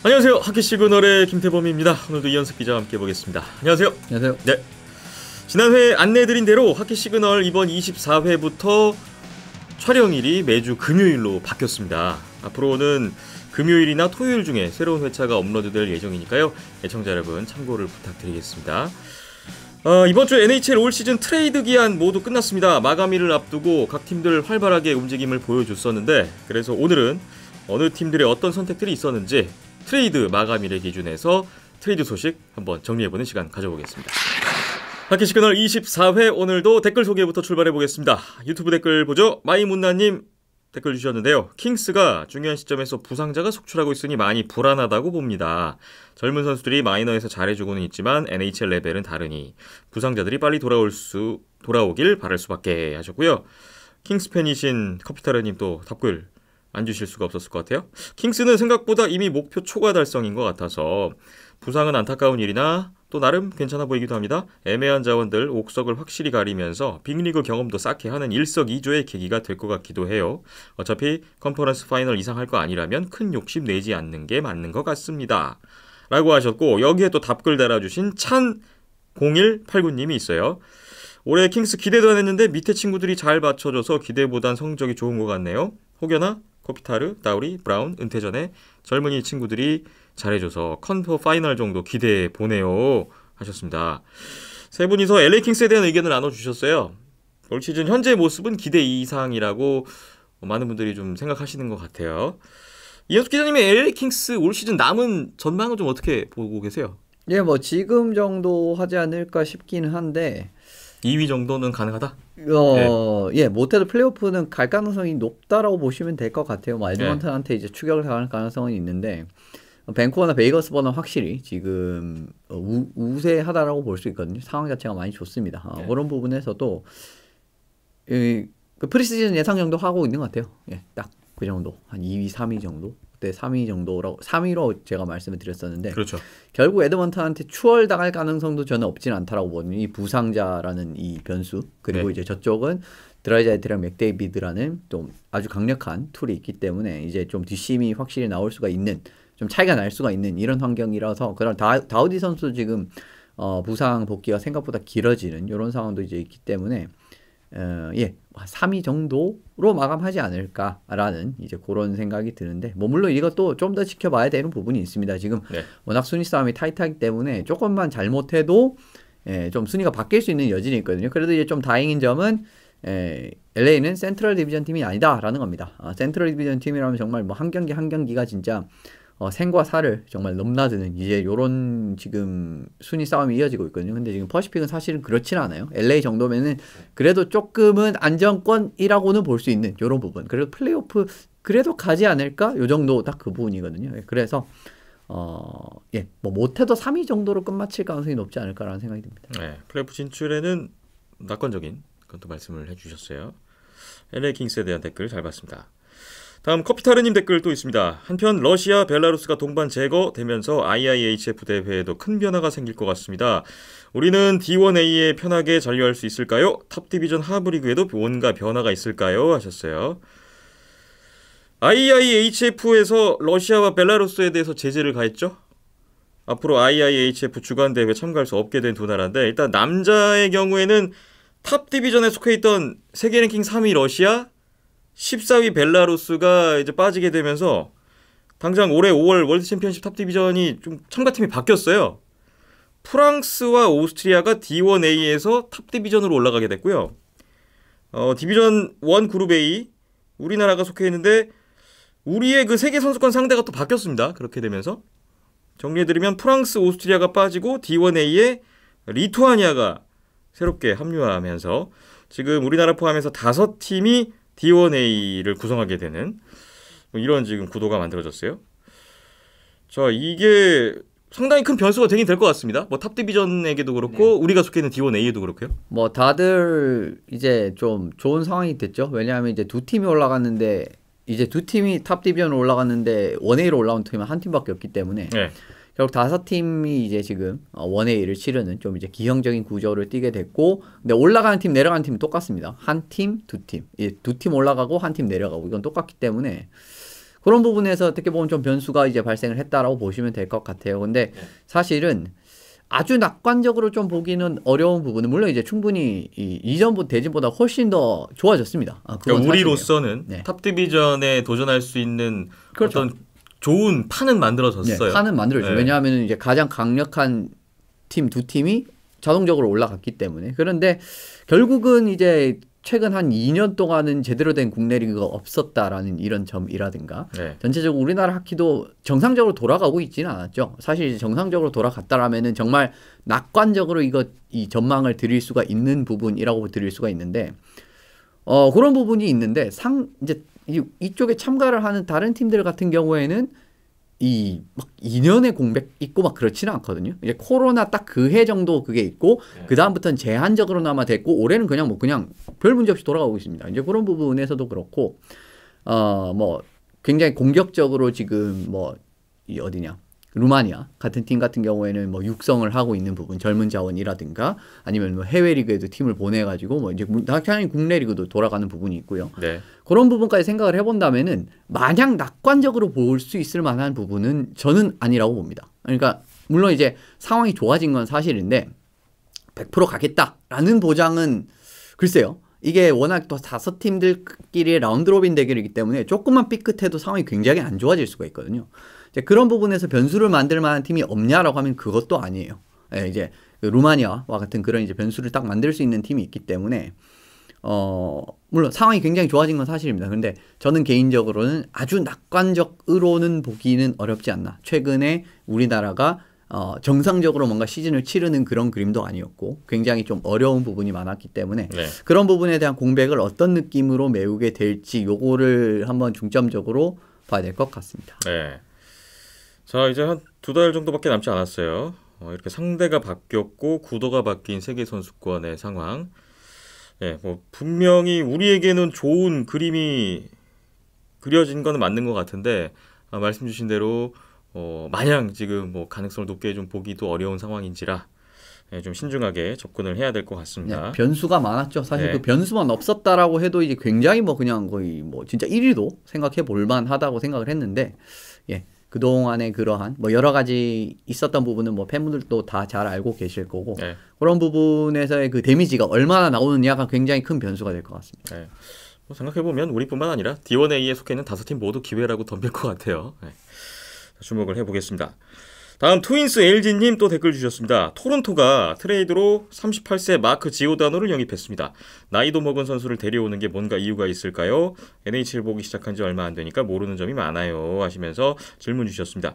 안녕하세요. 하키 시그널의 김태범입니다. 오늘도 이현석 기자와 함께 보겠습니다. 안녕하세요. 안녕하세요. 네. 지난 회 안내해드린 대로 하키 시그널 이번 24회부터 촬영일이 매주 금요일로 바뀌었습니다. 앞으로는 금요일이나 토요일 중에 새로운 회차가 업로드될 예정이니까요. 애청자 여러분 참고를 부탁드리겠습니다. 이번 주 NHL 올 시즌 트레이드 기한 모두 끝났습니다. 마감일을 앞두고 각 팀들 활발하게 움직임을 보여줬었는데, 그래서 오늘은 어느 팀들의 어떤 선택들이 있었는지 트레이드 마감일의 기준에서 트레이드 소식 한번 정리해보는 시간 가져보겠습니다. 하키 시그널 24회 오늘도 댓글 소개부터 출발해보겠습니다. 유튜브 댓글 보죠. 마이문나님 댓글 주셨는데요. 킹스가 중요한 시점에서 부상자가 속출하고 있으니 많이 불안하다고 봅니다. 젊은 선수들이 마이너에서 잘해주고는 있지만 NHL 레벨은 다르니 부상자들이 빨리 돌아오길 바랄 수밖에 하셨고요. 킹스 팬이신 커피타르님 또 답글 안 주실 수가 없었을 것 같아요. 킹스는 생각보다 이미 목표 초과 달성인 것 같아서 부상은 안타까운 일이나 또 나름 괜찮아 보이기도 합니다. 애매한 자원들 옥석을 확실히 가리면서 빅리그 경험도 쌓게 하는 일석이조의 계기가 될 것 같기도 해요. 어차피 컨퍼런스 파이널 이상 할 거 아니라면 큰 욕심 내지 않는 게 맞는 것 같습니다. 라고 하셨고, 여기에 또 답글 달아주신 찬0189님이 있어요. 올해 킹스 기대도 안 했는데 밑에 친구들이 잘 받쳐줘서 기대보단 성적이 좋은 것 같네요. 혹여나 코피타르, 다우리, 브라운, 은퇴 전에 젊은이 친구들이 잘해줘서 컨퍼 파이널 정도 기대해 보네요 하셨습니다. 세 분이서 LA 킹스에 대한 의견을 나눠주셨어요. 올 시즌 현재 모습은 기대 이상이라고 많은 분들이 좀 생각하시는 것 같아요. 이현숙 기자님의 LA 킹스 올 시즌 남은 전망은 좀 어떻게 보고 계세요? 예, 뭐 지금 정도 하지 않을까 싶기는 한데 2위 정도는 가능하다? 예, 못해도 플레이오프는 갈 가능성이 높다라고 보시면 될 것 같아요. 뭐 에드먼턴한테 이제 추격을 당할 가능성은 있는데 밴쿠버나 베이거스보다는 확실히 지금 우세하다라고 볼 수 있거든요. 상황 자체가 많이 좋습니다. 그런 부분에서도 그 프리시즌 예상 정도 하고 있는 것 같아요. 예, 딱 그 정도. 한 2위, 3위 정도. 그때 3위 정도라고 3위로 제가 말씀을 드렸었는데, 그렇죠. 결국 에드먼턴한테 추월당할 가능성도 저는 없진 않다라고 보거든요. 이 부상자라는 이 변수, 그리고 이제 저쪽은 드라이자이트랑 맥데이비드라는 좀 아주 강력한 툴이 있기 때문에 이제 좀 뒷심이 확실히 나올 수가 있는, 좀 차이가 날 수가 있는 이런 환경이라서, 그런 다우디 선수 지금 부상 복귀가 생각보다 길어지는 이런 상황도 이제 있기 때문에 예, 3위 정도로 마감하지 않을까라는 이제 그런 생각이 드는데, 뭐 물론 이것도 좀 더 지켜봐야 되는 부분이 있습니다. 지금 워낙 순위 싸움이 타이트하기 때문에 조금만 잘못해도 좀 순위가 바뀔 수 있는 여지는 있거든요. 그래도 이제 좀 다행인 점은 LA는 센트럴 디비전 팀이 아니다라는 겁니다. 센트럴 디비전 팀이라면 정말 뭐 한 경기 한 경기가 진짜 생과 사를 정말 넘나드는 이제 요런 지금 순위 싸움이 이어지고 있거든요. 근데 지금 퍼시픽은 사실은 그렇지는 않아요. LA 정도면은 그래도 조금은 안정권이라고는 볼 수 있는 요런 부분. 그래도 플레이오프 그래도 가지 않을까? 요 정도 딱 그 부분이거든요. 그래서 예, 뭐 못해도 3위 정도로 끝마칠 가능성이 높지 않을까라는 생각이 듭니다. 네, 플레이오프 진출에는 낙관적인 그런 또 말씀을 해주셨어요. LA 킹스에 대한 댓글 잘 봤습니다. 다음 커피타르님 댓글 또 있습니다. 한편 러시아, 벨라루스가 동반 제거되면서 IIHF 대회에도 큰 변화가 생길 것 같습니다. 우리는 D1A에 편하게 잔류할 수 있을까요? 탑 디비전 하브리그에도 뭔가 변화가 있을까요? 하셨어요. IIHF에서 러시아와 벨라루스에 대해서 제재를 가했죠. 앞으로 IIHF 주간 대회 참가할 수 없게 된 두 나라인데, 일단 남자의 경우에는 탑 디비전에 속해 있던 세계 랭킹 3위 러시아, 14위 벨라루스가 이제 빠지게 되면서 당장 올해 5월 월드 챔피언십 탑 디비전이 좀 참가팀이 바뀌었어요. 프랑스와 오스트리아가 D1A에서 탑 디비전으로 올라가게 됐고요. 디비전 1 그룹 A 우리나라가 속해 있는데 우리의 그 세계 선수권 상대가 또 바뀌었습니다. 그렇게 되면서 정리해드리면 프랑스, 오스트리아가 빠지고 D1A에 리투아니아가 새롭게 합류하면서 지금 우리나라 포함해서 5팀이 D1A를 구성하게 되는 이런 지금 구도가 만들어졌어요. 자, 이게 상당히 큰 변수가 되긴 될 것 같습니다. 뭐 탑 디비전에게도 그렇고 우리가 속해 있는 D1A에도 그렇고요. 뭐 다들 이제 좀 좋은 상황이 됐죠. 왜냐하면 이제 두 팀이 올라갔는데, 이제 두 팀이 탑 디비전으로 올라갔는데 1A로 올라온 팀은 한 팀밖에 없기 때문에 결국 5팀이 이제 지금 1A를 치르는 좀 이제 기형적인 구조를 띠게 됐고, 근데 올라가는 팀, 내려가는 팀은 똑같습니다. 한 팀, 두 팀. 두 팀 올라가고 한 팀 내려가고, 이건 똑같기 때문에 그런 부분에서 어떻게 보면 좀 변수가 이제 발생을 했다라고 보시면 될 것 같아요. 근데 사실은 아주 낙관적으로 좀 보기는 어려운 부분은 물론 이제 충분히 이전부 대진보다 훨씬 더 좋아졌습니다. 그러니까 우리로서는 네. 탑 디비전에 도전할 수 있는 그렇죠. 어떤 좋은 판은 만들어졌어요. 네, 판은 만들어졌죠. 네. 왜냐하면 이제 가장 강력한 팀 두 팀이 자동적으로 올라갔기 때문에. 그런데 결국은 이제 최근 한 2년 동안은 제대로 된 국내 리그가 없었다라는 이런 점이라든가 네. 전체적으로 우리나라 하키도 정상적으로 돌아가고 있지는 않았죠. 사실 이제 정상적으로 돌아갔다라면은 정말 낙관적으로 이 전망을 드릴 수가 있는 부분이라고 드릴 수가 있는데 그런 부분이 있는데 이제 이쪽에 참가를 하는 다른 팀들 같은 경우에는 막 2년의 공백 있고 막 그렇지는 않거든요. 이제 코로나 딱 그 해 정도 그게 있고 그 다음부터는 제한적으로나마 됐고 올해는 그냥 별 문제 없이 돌아가고 있습니다. 이제 그런 부분에서도 그렇고 뭐 굉장히 공격적으로 지금 이 어디냐 루마니아 같은 팀 같은 경우에는 뭐 육성을 하고 있는 부분 젊은 자원이라든가 아니면 뭐 해외 리그에도 팀을 보내가지고 뭐 이제 당연히 국내 리그도 돌아가는 부분이 있고요. 네. 그런 부분까지 생각을 해본다면은 마냥 낙관적으로 볼 수 있을 만한 부분은 저는 아니라고 봅니다. 그러니까 물론 이제 상황이 좋아진 건 사실인데 100% 가겠다라는 보장은 글쎄요. 이게 워낙 또 5팀들끼리의 라운드 로빈 대결이기 때문에 조금만 삐끗해도 상황이 굉장히 안 좋아질 수가 있거든요. 이제 그런 부분에서 변수를 만들 만한 팀이 없냐라고 하면 그것도 아니에요. 예, 이제 루마니아와 같은 그런 이제 변수를 딱 만들 수 있는 팀이 있기 때문에 물론 상황이 굉장히 좋아진 건 사실입니다. 근데 저는 개인적으로는 아주 낙관적으로는 보기는 어렵지 않나. 최근에 우리나라가 정상적으로 뭔가 시즌을 치르는 그런 그림도 아니었고 굉장히 좀 어려운 부분이 많았기 때문에 네. 그런 부분에 대한 공백을 어떤 느낌으로 메우게 될지 요거를 한번 중점적으로 봐야 될 것 같습니다. 네. 자, 이제 한 2달 정도밖에 남지 않았어요. 이렇게 상대가 바뀌었고 구도가 바뀐 세계선수권의 상황. 예, 뭐 분명히 우리에게는 좋은 그림이 그려진 건 맞는 것 같은데 말씀 주신 대로 마냥 지금 뭐 가능성을 높게 좀 보기도 어려운 상황인지라 좀 신중하게 접근을 해야 될 것 같습니다. 네, 변수가 많았죠. 사실 네. 그 변수만 없었다라고 해도 이제 굉장히 뭐 그냥 거의 뭐 진짜 1위도 생각해 볼 만하다고 생각을 했는데 예. 그동안에 그러한 뭐 여러 가지 있었던 부분은 뭐 팬분들도 다 잘 알고 계실 거고 네. 그런 부분에서의 그 데미지가 얼마나 나오느냐가 굉장히 큰 변수가 될 것 같습니다. 네. 뭐 생각해보면 우리뿐만 아니라 D1A에 속해 있는 5팀 모두 기회라고 덤빌 것 같아요. 네. 주목을 해보겠습니다. 다음 트윈스 LG님 또 댓글 주셨습니다. 토론토가 트레이드로 38세 마크 지오다노를 영입했습니다. 나이도 먹은 선수를 데려오는 게 뭔가 이유가 있을까요? NHL 보기 시작한 지 얼마 안 되니까 모르는 점이 많아요 하시면서 질문 주셨습니다.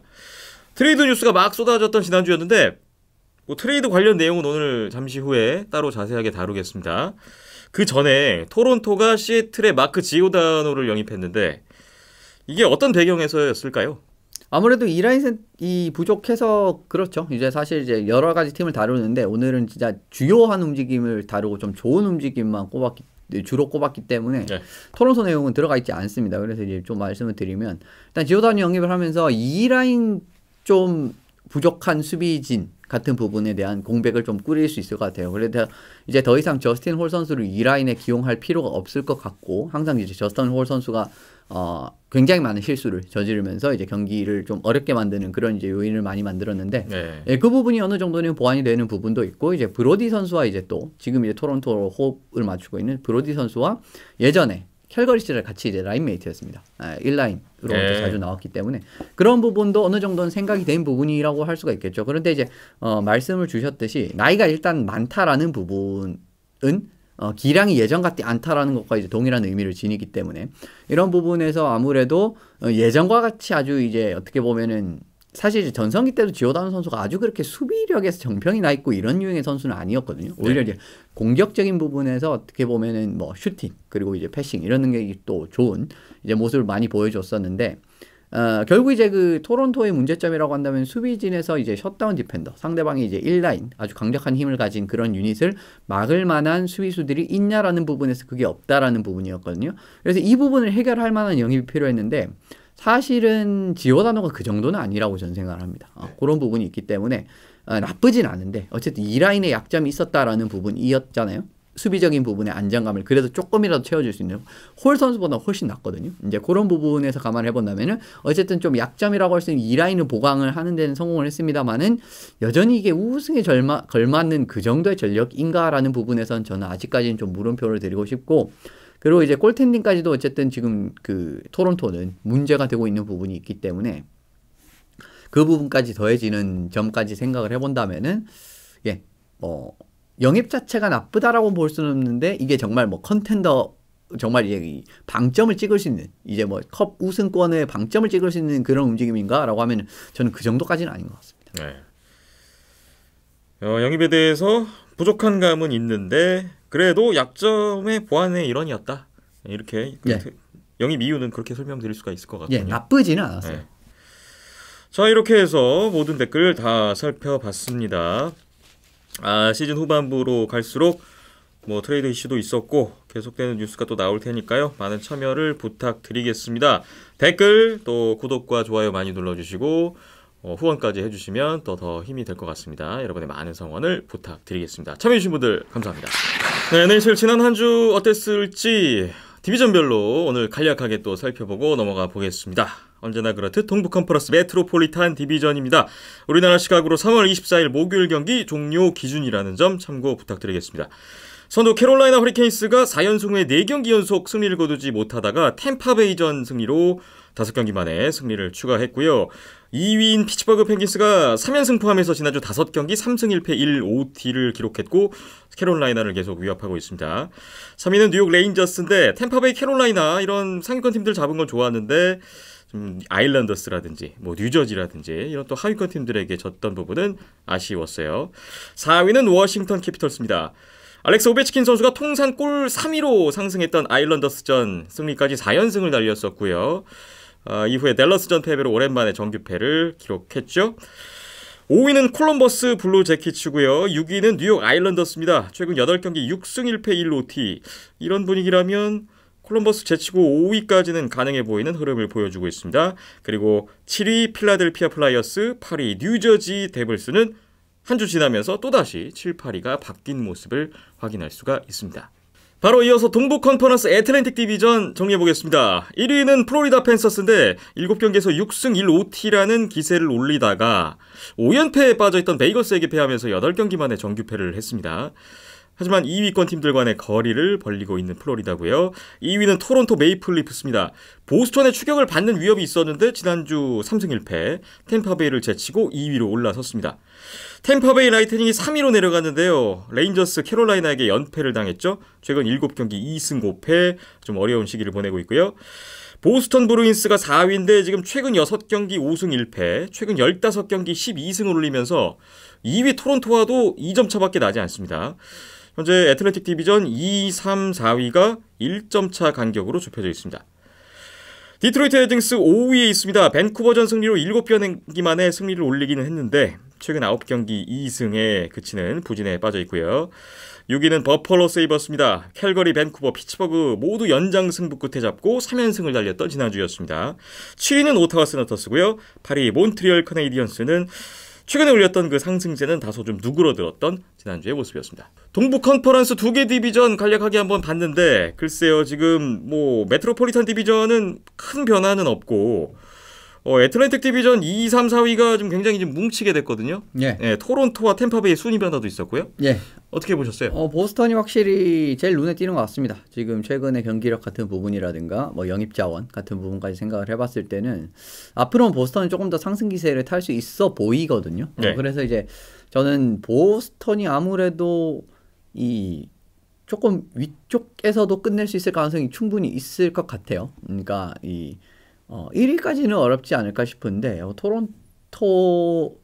트레이드 뉴스가 막 쏟아졌던 지난주였는데 뭐 트레이드 관련 내용은 오늘 잠시 후에 따로 자세하게 다루겠습니다. 그 전에 토론토가 시애틀의 마크 지오다노를 영입했는데 이게 어떤 배경에서였을까요? 아무래도 이 라인이 부족해서 그렇죠. 이제 사실 이제 여러 가지 팀을 다루는데 오늘은 진짜 주요한 움직임을 다루고 좀 좋은 움직임만 주로 꼽았기 때문에 네. 토론토 내용은 들어가 있지 않습니다. 그래서 이제 좀 말씀을 드리면 일단 지오다노 영입을 하면서 이 라인 좀 부족한 수비진 같은 부분에 대한 공백을 좀 꾸릴 수 있을 것 같아요. 그래서 이제 더 이상 저스틴 홀 선수를 이 라인에 기용할 필요가 없을 것 같고 항상 이제 저스틴 홀 선수가 굉장히 많은 실수를 저지르면서 이제 경기를 좀 어렵게 만드는 그런 이제 요인을 많이 만들었는데 네. 예, 그 부분이 어느 정도는 보완이 되는 부분도 있고 이제 브로디 선수와 이제 또 지금 이제 토론토로 호흡을 맞추고 있는 브로디 선수와 예전에 캘거리 시절 같이 이제 라인메이트였습니다. 1라인으로 네. 자주 나왔기 때문에 그런 부분도 어느 정도는 생각이 된 부분이라고 할 수가 있겠죠. 그런데 이제 말씀을 주셨듯이 나이가 일단 많다라는 부분은 기량이 예전 같지 않다라는 것과 이제 동일한 의미를 지니기 때문에 이런 부분에서 아무래도 예전과 같이 아주 이제 어떻게 보면은 사실 이제 전성기 때도 지오다노 선수가 아주 그렇게 수비력에서 정평이 나 있고 이런 유형의 선수는 아니었거든요. 오히려 이제 공격적인 부분에서 어떻게 보면은 뭐 슈팅 그리고 이제 패싱 이런 능력이 또 좋은 이제 모습을 많이 보여줬었는데 결국 이제 그 토론토의 문제점이라고 한다면 수비진에서 이제 셧다운 디펜더 상대방이 이제 1라인 아주 강력한 힘을 가진 그런 유닛을 막을 만한 수비수들이 있냐라는 부분에서 그게 없다라는 부분이었거든요. 그래서 이 부분을 해결할 만한 영입이 필요했는데 사실은 지오다노가 그 정도는 아니라고 저는 생각을 합니다. 그런 부분이 있기 때문에 나쁘진 않은데 어쨌든 이 라인에 약점이 있었다라는 부분이었잖아요. 수비적인 부분의 안정감을 그래도 조금이라도 채워줄 수 있는 홀 선수보다 훨씬 낫거든요. 이제 그런 부분에서 감안을 해본다면은 어쨌든 좀 약점이라고 할 수 있는 이 라인을 보강을 하는 데는 성공을 했습니다만은 여전히 이게 우승에 걸맞는 그 정도의 전력인가라는 부분에선 저는 아직까지는 좀 물음표를 드리고 싶고, 그리고 이제 골텐딩까지도 어쨌든 지금 그 토론토는 문제가 되고 있는 부분이 있기 때문에 그 부분까지 더해지는 점까지 생각을 해본다면은 예, 영입 자체가 나쁘다라고 볼 수는 없는데 이게 정말 뭐 컨텐더 정말 이제 방점을 찍을 수 있는 이제 뭐 컵 우승권의 방점을 찍을 수 있는 그런 움직임인가라고 하면 저는 그 정도까지는 아닌 것 같습니다. 네. 영입에 대해서 부족한 감은 있는데 그래도 약점의 보완의 일환이었다. 이렇게 예. 영입 이유는 그렇게 설명드릴 수가 있을 것 같군요. 예, 나쁘지는 않았어요. 네. 자, 이렇게 해서 모든 댓글 다 살펴봤습니다. 시즌 후반부로 갈수록 뭐 트레이드 이슈도 있었고 계속되는 뉴스가 또 나올 테니까요. 많은 참여를 부탁드리겠습니다. 댓글 또 구독과 좋아요 많이 눌러주시고 후원까지 해주시면 또 더 힘이 될 것 같습니다. 여러분의 많은 성원을 부탁드리겠습니다. 참여해주신 분들 감사합니다. 네, NHL 지난 한 주 어땠을지 디비전별로 오늘 간략하게 또 살펴보고 넘어가 보겠습니다. 언제나 그렇듯 동부 컨퍼런스 메트로폴리탄 디비전입니다. 우리나라 시각으로 3월 24일 목요일 경기 종료 기준이라는 점 참고 부탁드리겠습니다. 선두 캐롤라이나 허리케인스가 4연승 후에 4경기 연속 승리를 거두지 못하다가 템파베이전 승리로 5경기 만에 승리를 추가했고요. 2위인 피츠버그 펭귄스가 3연승 포함해서 지난주 5경기 3승 1패 1OT를 기록했고 캐롤라이나를 계속 위협하고 있습니다. 3위는 뉴욕 레인저스인데 템파베이 캐롤라이나 이런 상위권 팀들 잡은 건 좋았는데 좀 아일랜더스라든지 뭐 뉴저지라든지 이런 또 하위권 팀들에게 졌던 부분은 아쉬웠어요. 4위는 워싱턴 캐피털스입니다. 알렉스 오베치킨 선수가 통산 골 3위로 상승했던 아일랜더스전 승리까지 4연승을 달렸었고요. 이후에 댈러스전 패배로 오랜만에 정규패를 기록했죠. 5위는 콜럼버스 블루 재킷이고요. 6위는 뉴욕 아일랜더스입니다. 최근 8경기 6승 1패 1OT. 이런 분위기라면 콜럼버스 제치고 5위까지는 가능해 보이는 흐름을 보여주고 있습니다. 그리고 7위 필라델피아 플라이어스, 8위 뉴저지 데블스는 한 주 지나면서 또다시 7, 8위가 바뀐 모습을 확인할 수가 있습니다. 바로 이어서 동부 컨퍼런스 애틀랜틱 디비전 정리해보겠습니다. 1위는 플로리다 팬서스인데 7경기에서 6승 1OT라는 기세를 올리다가 5연패에 빠져있던 베이거스에게 패하면서 8경기 만에 정규패를 했습니다. 하지만 2위권 팀들 간의 거리를 벌리고 있는 플로리다고요. 2위는 토론토 메이플 리프스입니다. 보스턴의 추격을 받는 위협이 있었는데 지난주 3승 1패 템파베이를 제치고 2위로 올라섰습니다. 템파베이 라이트닝이 3위로 내려갔는데요. 레인저스 캐롤라이나에게 연패를 당했죠. 최근 7경기 2승 5패 좀 어려운 시기를 보내고 있고요. 보스턴 브루인스가 4위인데 지금 최근 6경기 5승 1패, 최근 15경기 12승을 올리면서 2위 토론토와도 2점 차밖에 나지 않습니다. 현재 애틀랜틱 디비전 2, 3, 4위가 1점 차 간격으로 좁혀져 있습니다. 디트로이트 레딩스 5위에 있습니다. 밴쿠버전 승리로 7경기 만에 승리를 올리기는 했는데 최근 9경기 2승에 그치는 부진에 빠져 있고요. 6위는 버펄로 세이버스입니다. 캘거리, 밴쿠버, 피츠버그 모두 연장 승부 끝에 잡고 3연승을 달렸던 지난주였습니다. 7위는 오타와 세너터스고요. 8위 몬트리얼 커네이디언스는 최근에 올렸던 그 상승세는 다소 좀 누그러들었던 지난주의 모습이었습니다. 동부 컨퍼런스 2개 디비전 간략하게 한번 봤는데 글쎄요, 지금 뭐 메트로폴리탄 디비전은 큰 변화는 없고 애틀랜틱 디비전 2, 3, 4위가 좀 굉장히 좀 뭉치게 됐거든요. 예. 예, 토론토와 템파베이 순위 변화도 있었고요. 예. 어떻게 보셨어요? 보스턴이 확실히 제일 눈에 띄는 것 같습니다. 지금 최근의 경기력 같은 부분이라든가 뭐 영입 자원 같은 부분까지 생각을 해봤을 때는 앞으로는 보스턴이 조금 더 상승 기세를 탈 수 있어 보이거든요. 네. 그래서 이제 저는 보스턴이 아무래도 이 조금 위쪽에서도 끝낼 수 있을 가능성이 충분히 있을 것 같아요. 그러니까 이 1위까지는 어렵지 않을까 싶은데 토론토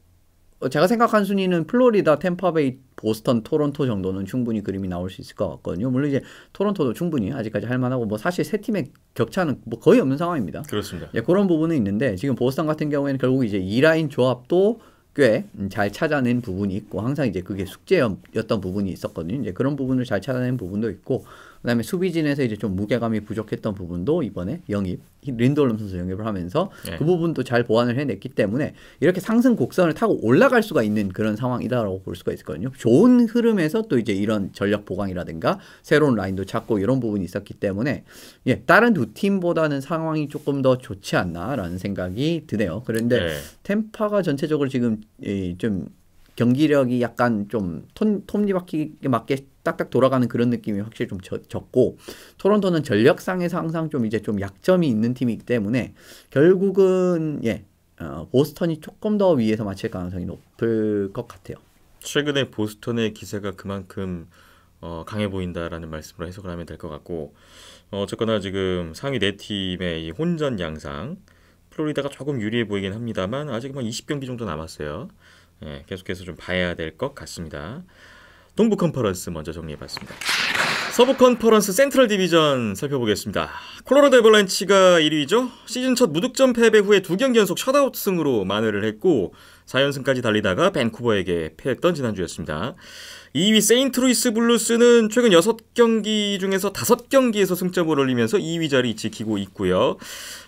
제가 생각한 순위는 플로리다, 템파베이, 보스턴, 토론토 정도는 충분히 그림이 나올 수 있을 것 같거든요. 물론 이제 토론토도 충분히 아직까지 할 만하고 뭐 사실 세 팀의 격차는 뭐 거의 없는 상황입니다. 그렇습니다. 예, 그런 부분은 있는데 지금 보스턴 같은 경우에는 결국 이제 2라인 조합도 꽤 잘 찾아낸 부분이 있고 항상 이제 그게 숙제였던 부분이 있었거든요. 이제 그런 부분을 잘 찾아낸 부분도 있고 그다음에 수비진에서 이제 좀 무게감이 부족했던 부분도 이번에 영입 린돌럼 선수 영입을 하면서 네. 그 부분도 잘 보완을 해냈기 때문에 이렇게 상승 곡선을 타고 올라갈 수가 있는 그런 상황이다라고 볼 수가 있거든요. 좋은 흐름에서 또 이제 이런 전력 보강이라든가 새로운 라인도 찾고 이런 부분이 있었기 때문에 다른 두 팀보다는 상황이 조금 더 좋지 않나라는 생각이 드네요. 그런데 네. 템파가 전체적으로 지금 좀 경기력이 약간 좀 톱니바퀴에 맞게 딱딱 돌아가는 그런 느낌이 확실히 좀 적고 토론토는 전력상에서 항상 좀 이제 좀 약점이 있는 팀이기 때문에 결국은 보스턴이 조금 더 위에서 맞힐 가능성이 높을 것 같아요. 최근에 보스턴의 기세가 그만큼 강해 보인다라는 말씀으로 해석을 하면 될 것 같고 어쨌거나 지금 상위 4팀의 이 혼전 양상 플로리다가 조금 유리해 보이긴 합니다만 아직 20경기 정도 남았어요. 계속해서 좀 봐야 될 것 같습니다. 동부 컨퍼런스 먼저 정리해봤습니다. 서부 컨퍼런스 센트럴 디비전 살펴보겠습니다. 콜로라도 애벌란치가 1위죠. 시즌 첫 무득점 패배 후에 2경기 연속 셧아웃 승으로 만회를 했고 4연승까지 달리다가 밴쿠버에게 패했던 지난주였습니다. 2위 세인트루이스 블루스는 최근 6경기 중에서 5경기에서 승점을 올리면서 2위 자리 지키고 있고요.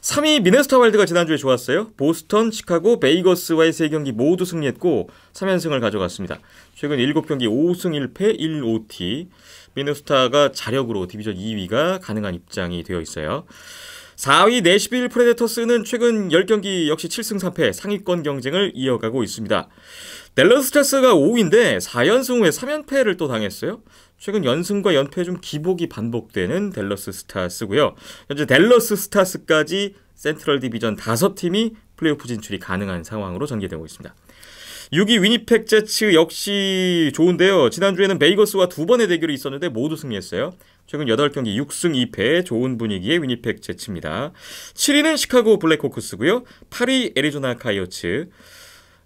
3위 미네소타 와일드가 지난주에 좋았어요. 보스턴, 시카고, 베이거스와의 3경기 모두 승리했고 3연승을 가져갔습니다. 최근 7경기 5승 1패 1OT. 미네소타가 자력으로 디비전 2위가 가능한 입장이 되어 있어요. 4위 내시빌 프레데터스는 최근 10경기 역시 7승 3패 상위권 경쟁을 이어가고 있습니다. 댈러스 스타스가 5위인데 4연승 후에 3연패를 또 당했어요. 최근 연승과 연패 중 기복이 반복되는 댈러스 스타스고요. 현재 댈러스 스타스까지 센트럴 디비전 5팀이 플레이오프 진출이 가능한 상황으로 전개되고 있습니다. 6위 위니펙 제츠 역시 좋은데요. 지난주에는 베이거스와 2번의 대결이 있었는데 모두 승리했어요. 최근 8경기 6승 2패 좋은 분위기의 위니펙 제츠입니다. 7위는 시카고 블랙호크스고요. 8위 애리조나 카이오츠.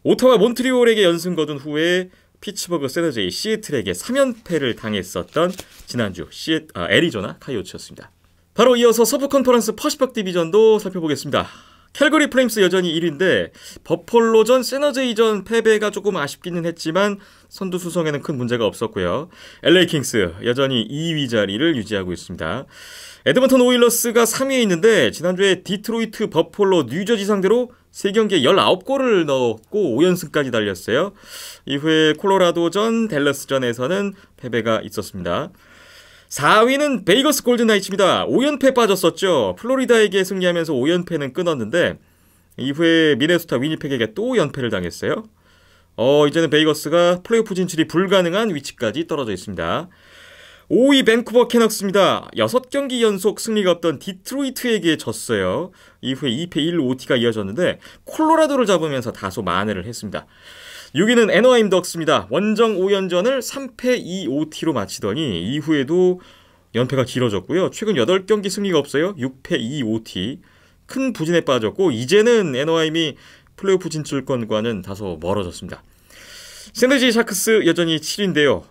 오타와 몬트리올에게 연승 거둔 후에 피츠버그 세너제이 시애틀에게 3연패를 당했었던 지난주 애리조나 카이오츠였습니다. 바로 이어서 서부 컨퍼런스 퍼시픽 디비전도 살펴보겠습니다. 캘거리 플레임스 여전히 1위인데 버펄로전 세너제이전 패배가 조금 아쉽기는 했지만 선두 수성에는 큰 문제가 없었고요. LA 킹스 여전히 2위 자리를 유지하고 있습니다. 에드먼턴 오일러스가 3위에 있는데 지난주에 디트로이트, 버펄로, 뉴저지 상대로 3경기에 19골을 넣었고 5연승까지 달렸어요. 이후에 콜로라도전, 댈러스전에서는 패배가 있었습니다. 4위는 베이거스 골든나이츠입니다. 5연패 빠졌었죠. 플로리다에게 승리하면서 5연패는 끊었는데 이후에 미네소타 위니펙에게 또 연패를 당했어요. 이제는 베이거스가 플레이오프 진출이 불가능한 위치까지 떨어져 있습니다. 5위 밴쿠버 캐너스입니다. 6경기 연속 승리가 없던 디트로이트에게 졌어요. 이후에 2패 1OT가 이어졌는데 콜로라도를 잡으면서 다소 만회를 했습니다. 6위는 애너하임 덕스입니다. 원정 5연전을 3패 2OT로 마치더니 이후에도 연패가 길어졌고요. 최근 8경기 승리가 없어요. 6패 2OT. 큰 부진에 빠졌고 이제는 애너하임이 플레이오프 진출권과는 다소 멀어졌습니다. 샌드지 샤크스 여전히 7위인데요.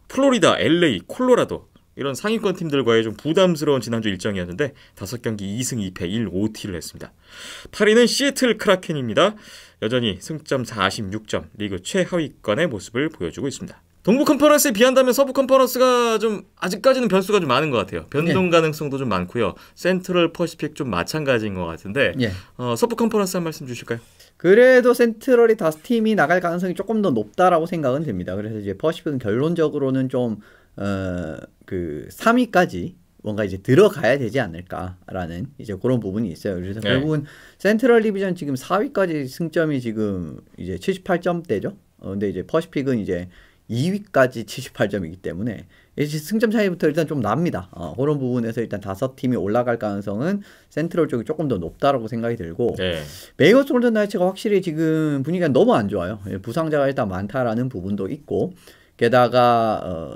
플로리다, LA, 콜로라도 이런 상위권 팀들과의 좀 부담스러운 지난주 일정이었는데 5경기 2승 2패 1OT를 했습니다. 8위는 시애틀 크라켄입니다. 여전히 승점 46점, 리그 최하위권의 모습을 보여주고 있습니다. 동부 컨퍼런스에 비한다면 서부 컨퍼런스가 좀 아직까지는 변수가 좀 많은 것 같아요. 변동 가능성도 좀 많고요. 센트럴 퍼시픽 좀 마찬가지인 것 같은데 서부 컨퍼런스 한 말씀 주실까요? 그래도 센트럴이 5팀이 나갈 가능성이 조금 더 높다라고 생각은 됩니다. 그래서 이제 퍼시픽은 결론적으로는 좀 그 3위까지 뭔가 이제 들어가야 되지 않을까라는 이제 그런 부분이 있어요. 그래서 결국은 센트럴 디비전 지금 4위까지 승점이 지금 이제 78점대죠. 근데 이제 퍼시픽은 이제 2위까지 78점이기 때문에 이제 승점 차이부터 일단 좀 납니다. 그런 부분에서 일단 5팀이 올라갈 가능성은 센트럴 쪽이 조금 더 높다라고 생각이 들고 베이거스 골든 나이츠가 확실히 지금 분위기가 너무 안 좋아요. 부상자가 일단 많다라는 부분도 있고 게다가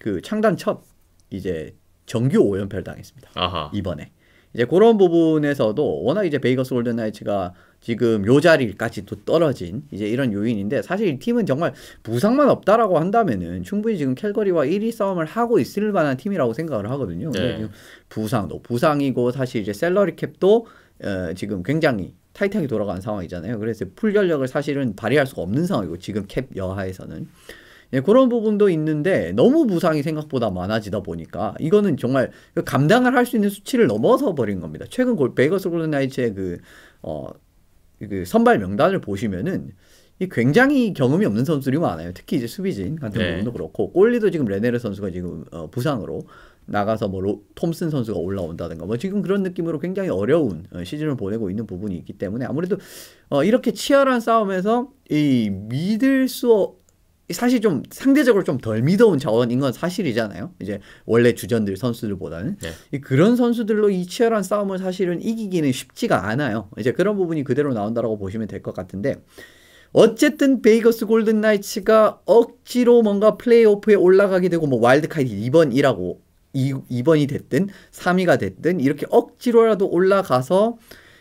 그 창단 첫 이제 정규 5연패를 당했습니다. 이번에 이제 그런 부분에서도 워낙 이제 베이거스 골든 나이츠가 지금 요 자리까지 또 떨어진 이제 이런 요인인데 사실 이 팀은 정말 부상만 없다라고 한다면은 충분히 지금 캘거리와 1위 싸움을 하고 있을 만한 팀이라고 생각을 하거든요. 근데 지금 부상도 부상이고 사실 이제 셀러리 캡도 지금 굉장히 타이트하게 돌아가는 상황이잖아요. 그래서 풀 전력을 사실은 발휘할 수가 없는 상황이고 지금 캡 여하에서는 예, 그런 부분도 있는데 너무 부상이 생각보다 많아지다 보니까 이거는 정말 감당을 할 수 있는 수치를 넘어서 버린 겁니다. 최근 베이거스 골든 나이츠의 그 선발 명단을 보시면은 이 굉장히 경험이 없는 선수들이 많아요. 특히 이제 수비진 같은 부분도 그렇고 골리도 지금 레네르 선수가 지금 부상으로 나가서 뭐 톰슨 선수가 올라온다든가 뭐 지금 그런 느낌으로 굉장히 어려운 시즌을 보내고 있는 부분이 있기 때문에 아무래도 이렇게 치열한 싸움에서 이 믿을 수 사실 좀 상대적으로 좀 덜 믿어온 자원인 건 사실이잖아요. 이제 원래 주전들 선수들보다는 그런 선수들로 이 치열한 싸움을 사실은 이기기는 쉽지가 않아요. 이제 그런 부분이 그대로 나온다라고 보시면 될 것 같은데. 어쨌든 베이거스 골든 나이츠가 억지로 뭔가 플레이오프에 올라가게 되고 뭐 와일드카드 2번이 됐든 3위가 됐든 이렇게 억지로라도 올라가서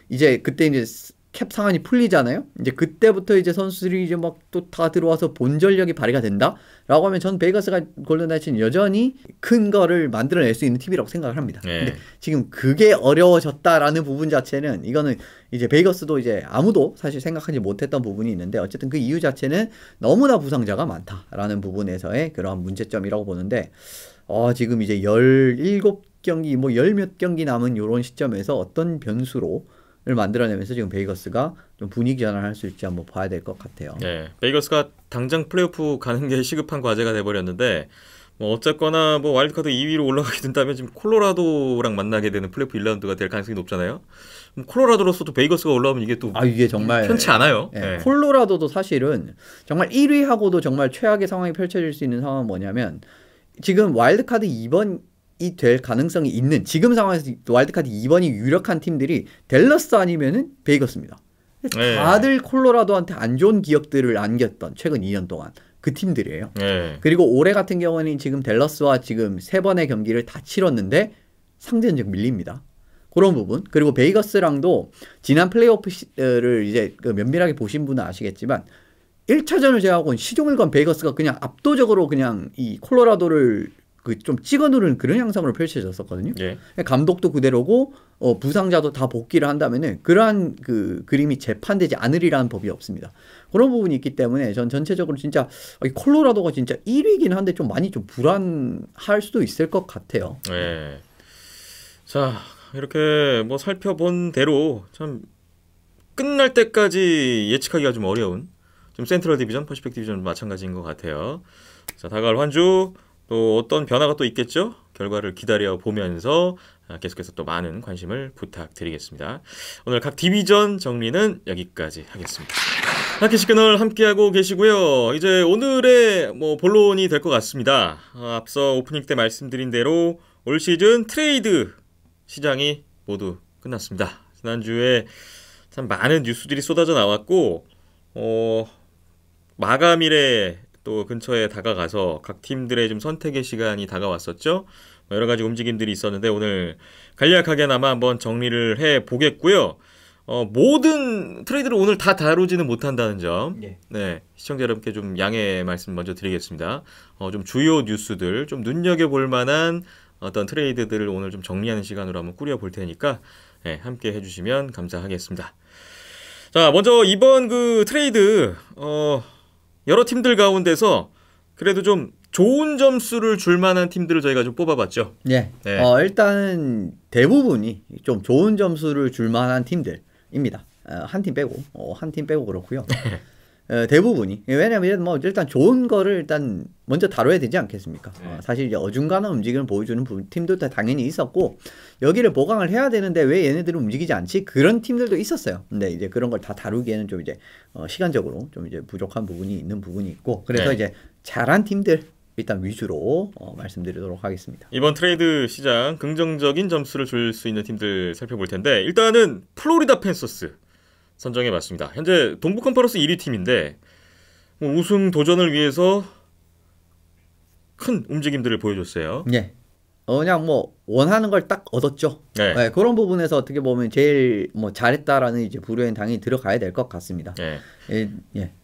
이제 그때 이제 캡 상한이 풀리잖아요. 이제 그때부터 이제 선수들이 이제 막 또 다 들어와서 본전력이 발휘가 된다라고 하면 전 베이거스가 골든 나이츠는 여전히 큰 거를 만들어낼 수 있는 팀이라고 생각을 합니다. 근데 지금 그게 어려워졌다라는 부분 자체는 이거는 이제 베이거스도 이제 아무도 사실 생각하지 못했던 부분이 있는데 어쨌든 그 이유 자체는 너무나 부상자가 많다라는 부분에서의 그러한 문제점이라고 보는데 지금 이제 17경기 뭐 10몇 경기 남은 이런 시점에서 어떤 변수로 를 만들어내면서 지금 베이거스가 좀 분위기 전환할 수 있을지 한번 봐야 될 것 같아요. 네, 베이거스가 당장 플레이오프 가는 게 시급한 과제가 돼버렸는데 뭐 어쨌거나 뭐 와일드카드 2위로 올라가게 된다면 지금 콜로라도랑 만나게 되는 플레이오프 1라운드가 될 가능성이 높잖아요. 콜로라도로서도 베이거스가 올라오면 이게 또 이게 정말 편치 않아요. 네. 콜로라도도 사실은 정말 1위하고도 정말 최악의 상황이 펼쳐질 수 있는 상황은 뭐냐면 지금 와일드카드 2번 이 될 가능성이 있는 지금 상황에서 와일드카드 2번이 유력한 팀들이 댈러스 아니면은 베이거스입니다. 다들 콜로라도한테 안 좋은 기억들을 안겼던 최근 2년 동안 그 팀들이에요. 그리고 올해 같은 경우는 지금 댈러스와 지금 3번의 경기를 다 치렀는데 상대전적 밀립니다. 그런 부분. 그리고 베이거스랑도 지난 플레이오프를 이제 면밀하게 보신 분은 아시겠지만 1차전을 제외하고는 시종일 건 베이거스가 그냥 압도적으로 그냥 이 콜로라도를 좀 찍어 누르는 그런 양상으로 펼쳐졌었거든요. 감독도 그대로고 부상자도 다 복귀를 한다면은 그러한 그 그림이 재판되지 않으리라는 법이 없습니다. 그런 부분이 있기 때문에 전 전체적으로 진짜 콜로라도가 진짜 1위긴 한데 좀 많이 좀 불안할 수도 있을 것 같아요. 자, 이렇게 뭐 살펴본 대로 참 끝날 때까지 예측하기가 좀 어려운 좀 센트럴 디비전, 퍼시픽 디비전 마찬가지인 것 같아요. 자, 다가올 한 주 또 어떤 변화가 또 있겠죠? 결과를 기다려 보면서 계속해서 또 많은 관심을 부탁드리겠습니다. 오늘 각 디비전 정리는 여기까지 하겠습니다. 하키 시그널 함께하고 계시고요. 이제 오늘의 뭐 본론이 될 것 같습니다. 앞서 오프닝 때 말씀드린 대로 올 시즌 트레이드 시장이 모두 끝났습니다. 지난주에 참 많은 뉴스들이 쏟아져 나왔고 마감일에 또 근처에 다가가서 각 팀들의 좀 선택의 시간이 다가왔었죠. 여러 가지 움직임들이 있었는데 오늘 간략하게나마 한번 정리를 해 보겠고요. 모든 트레이드를 오늘 다 다루지는 못한다는 점, 네, 시청자 여러분께 좀 양해 말씀 먼저 드리겠습니다. 좀 주요 뉴스들, 좀 눈여겨볼 만한 어떤 트레이드들을 오늘 좀 정리하는 시간으로 한번 꾸려볼 테니까 함께 해주시면 감사하겠습니다. 자, 먼저 이번 그 트레이드 여러 팀들 가운데서 그래도 좀 좋은 점수를 줄 만한 팀들을 저희가 좀 뽑아봤죠. 일단은 대부분이 좀 좋은 점수를 줄 만한 팀들입니다. 한 팀 빼고 그렇고요. 대부분이. 왜냐면 뭐 일단 좋은 거를 일단 먼저 다뤄야 되지 않겠습니까? 사실 이제 어중간한 움직임을 보여주는 팀들도 당연히 있었고 여기를 보강을 해야 되는데 왜 얘네들은 움직이지 않지? 그런 팀들도 있었어요. 근데 이제 그런 걸 다 다루기에는 좀 이제 시간적으로 좀 이제 부족한 부분이 있는 부분이 있고 그래서 이제 잘한 팀들 일단 위주로 말씀드리도록 하겠습니다. 이번 트레이드 시장 긍정적인 점수를 줄 수 있는 팀들 살펴볼 텐데 일단은 플로리다 팬서스 선정해봤습니다. 현재 동부 컨퍼런스 1위 팀인데 우승 도전을 위해서 큰 움직임들을 보여줬어요. 그냥 뭐 원하는 걸 딱 얻었죠. 그런 부분에서 어떻게 보면 제일 뭐 잘했다라는 이제 부류엔 당연히 들어가야 될 것 같습니다.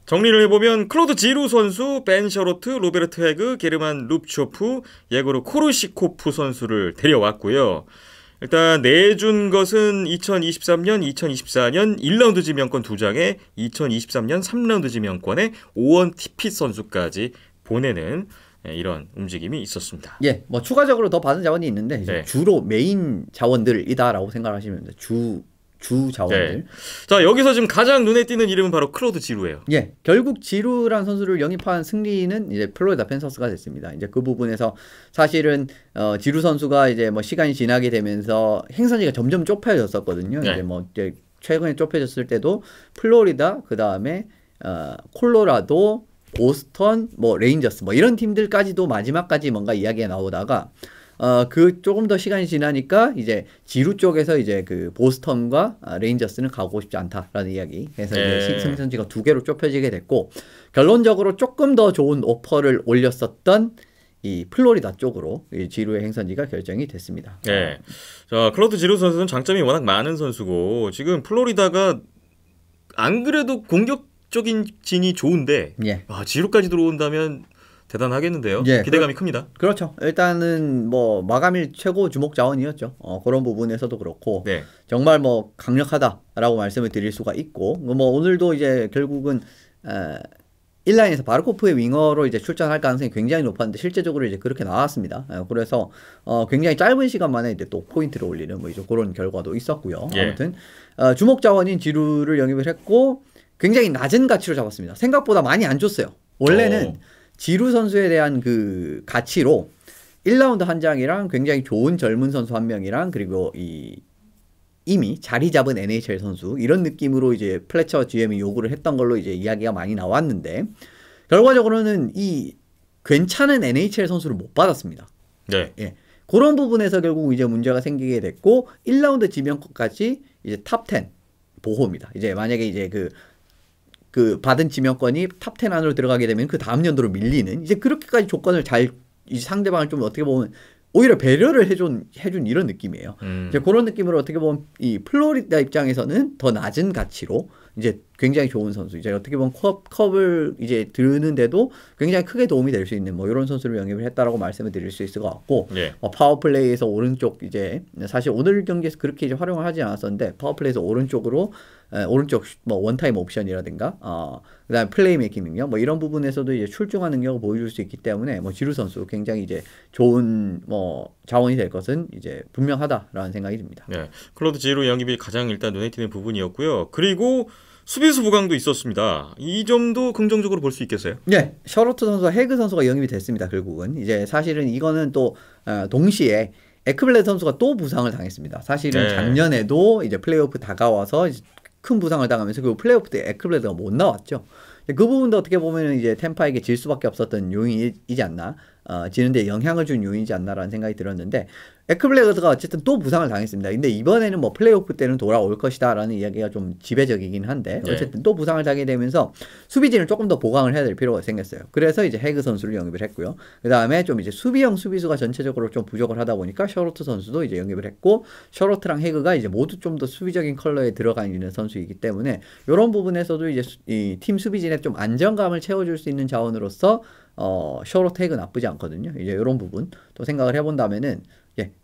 정리를 해보면 클로드 지루 선수, 벤 셔로트, 로베르트 헤그, 게르만 룹초프, 예고르 코르시코프 선수를 데려왔고요. 일단 내준 것은 2023년, 2024년 1라운드 지명권 2장에 2023년 3라운드 지명권에 오원 티핏 선수까지 보내는 이런 움직임이 있었습니다. 예, 뭐 추가적으로 더 받은 자원이 있는데 이제 네. 주로 메인 자원들이다라고 생각하시면 됩니다. 주 자원들. 네. 자, 여기서 지금 가장 눈에 띄는 이름은 바로 클로드 지루예요. 예, 결국 지루란 선수를 영입한 승리는 이제 플로리다 팬서스가 됐습니다. 이제 그 부분에서 사실은 지루 선수가 이제 뭐 시간이 지나게 되면서 행선지가 점점 좁혀졌었거든요. 네. 이제 뭐 이제 최근에 좁혀졌을 때도 플로리다, 그 다음에 콜로라도, 보스턴, 뭐 레인저스 뭐 이런 팀들까지도 마지막까지 뭔가 이야기가 나오다가 그 조금 더 시간이 지나니까 이제 지루 쪽에서 이제 그 보스턴과 레인저스는 가고 싶지 않다라는 이야기. 그래서 이제 승선지가 2개로 좁혀지게 됐고 결론적으로 조금 더 좋은 오퍼를 올렸었던 이 플로리다 쪽으로 이 지루의 행선지가 결정이 됐습니다. 네. 자, 클로드 지루 선수는 장점이 워낙 많은 선수고 지금 플로리다가 안 그래도 공격적인 진이 좋은데 예. 지루까지 들어온다면 대단하겠는데요. 예, 기대감이 큽니다. 그렇죠. 일단은 뭐 마감일 최고 주목 자원이었죠. 그런 부분에서도 그렇고 네. 정말 뭐 강력하다라고 말씀을 드릴 수가 있고 뭐 오늘도 이제 결국은 1라인에서 바르코프의 윙어로 이제 출전할 가능성이 굉장히 높았는데 실제적으로 이제 그렇게 나왔습니다. 그래서 굉장히 짧은 시간 만에 이제 또 포인트를 올리는 뭐 이제 그런 결과도 있었고요. 예. 아무튼 주목 자원인 지루를 영입을 했고 굉장히 낮은 가치로 잡았습니다. 생각보다 많이 안 줬어요. 원래는 지루 선수에 대한 그 가치로 1라운드 한 장이랑 굉장히 좋은 젊은 선수 한 명이랑 그리고 이미 자리 잡은 NHL 선수 이런 느낌으로 이제 플래처 GM이 요구를 했던 걸로 이제 이야기가 많이 나왔는데 결과적으로는 이 괜찮은 NHL 선수를 못 받았습니다. 네. 예. 그런 부분에서 결국 이제 문제가 생기게 됐고 1라운드 지명권까지 이제 탑 10 보호입니다. 이제 만약에 이제 그 받은 지명권이 탑 10 안으로 들어가게 되면 그 다음 연도로 밀리는 이제 그렇게까지 조건을 잘 이 상대방을 좀 어떻게 보면 오히려 배려를 해준 이런 느낌이에요. 이제 그런 느낌으로 어떻게 보면 이 플로리다 입장에서는 더 낮은 가치로 이제 굉장히 좋은 선수 이제 어떻게 보면 컵을 이제 드는데도 굉장히 크게 도움이 될 수 있는 뭐 이런 선수를 영입을 했다라고 말씀을 드릴 수 있을 것 같고 파워플레이에서 오른쪽 이제 사실 오늘 경기에서 그렇게 이제 활용을 하지 않았었는데 파워플레이에서 오른쪽 뭐 원타임 옵션이라든가 그다음에 플레이메이킹 능력 뭐 이런 부분에서도 이제 출중한 능력을 보여줄 수 있기 때문에 뭐 지루 선수 굉장히 이제 좋은 뭐 자원이 될 것은 이제 분명하다라는 생각이 듭니다. 네, 클로드 지루 영입이 가장 일단 눈에 띄는 부분이었고요. 그리고 수비수 부강도 있었습니다. 이 점도 긍정적으로 볼 수 있겠어요? 네, 셔로트 선수와 해그 선수가 영입이 됐습니다. 결국은 이제 사실은 이거는 또 동시에 에크블레드 선수가 또 부상을 당했습니다. 사실은 작년에도 이제 플레이오프 다가와서 큰 부상을 당하면서 그 플레이오프 때 에크블레드가 못 나왔죠. 그 부분도 어떻게 보면 이제 템파에게 질 수밖에 없었던 요인이지 않나, 지는데 영향을 준 요인이지 않나라는 생각이 들었는데 에크블레드가 어쨌든 또 부상을 당했습니다. 근데 이번에는 뭐 플레이오프 때는 돌아올 것이다라는 이야기가 좀 지배적이긴 한데 어쨌든 또 부상을 당하게 되면서 수비진을 조금 더 보강을 해야 될 필요가 생겼어요. 그래서 이제 해그 선수를 영입을 했고요. 그 다음에 좀 이제 수비형 수비수가 전체적으로 좀 부족을 하다 보니까 셔로트 선수도 이제 영입을 했고 셔로트랑 해그가 이제 모두 좀 더 수비적인 컬러에 들어가 있는 선수이기 때문에 이런 부분에서도 이제 이 팀 수비진에 좀 안정감을 채워줄 수 있는 자원으로서 셔로트 해그 나쁘지 않거든요. 이제 이런 부분 또 생각을 해본다면은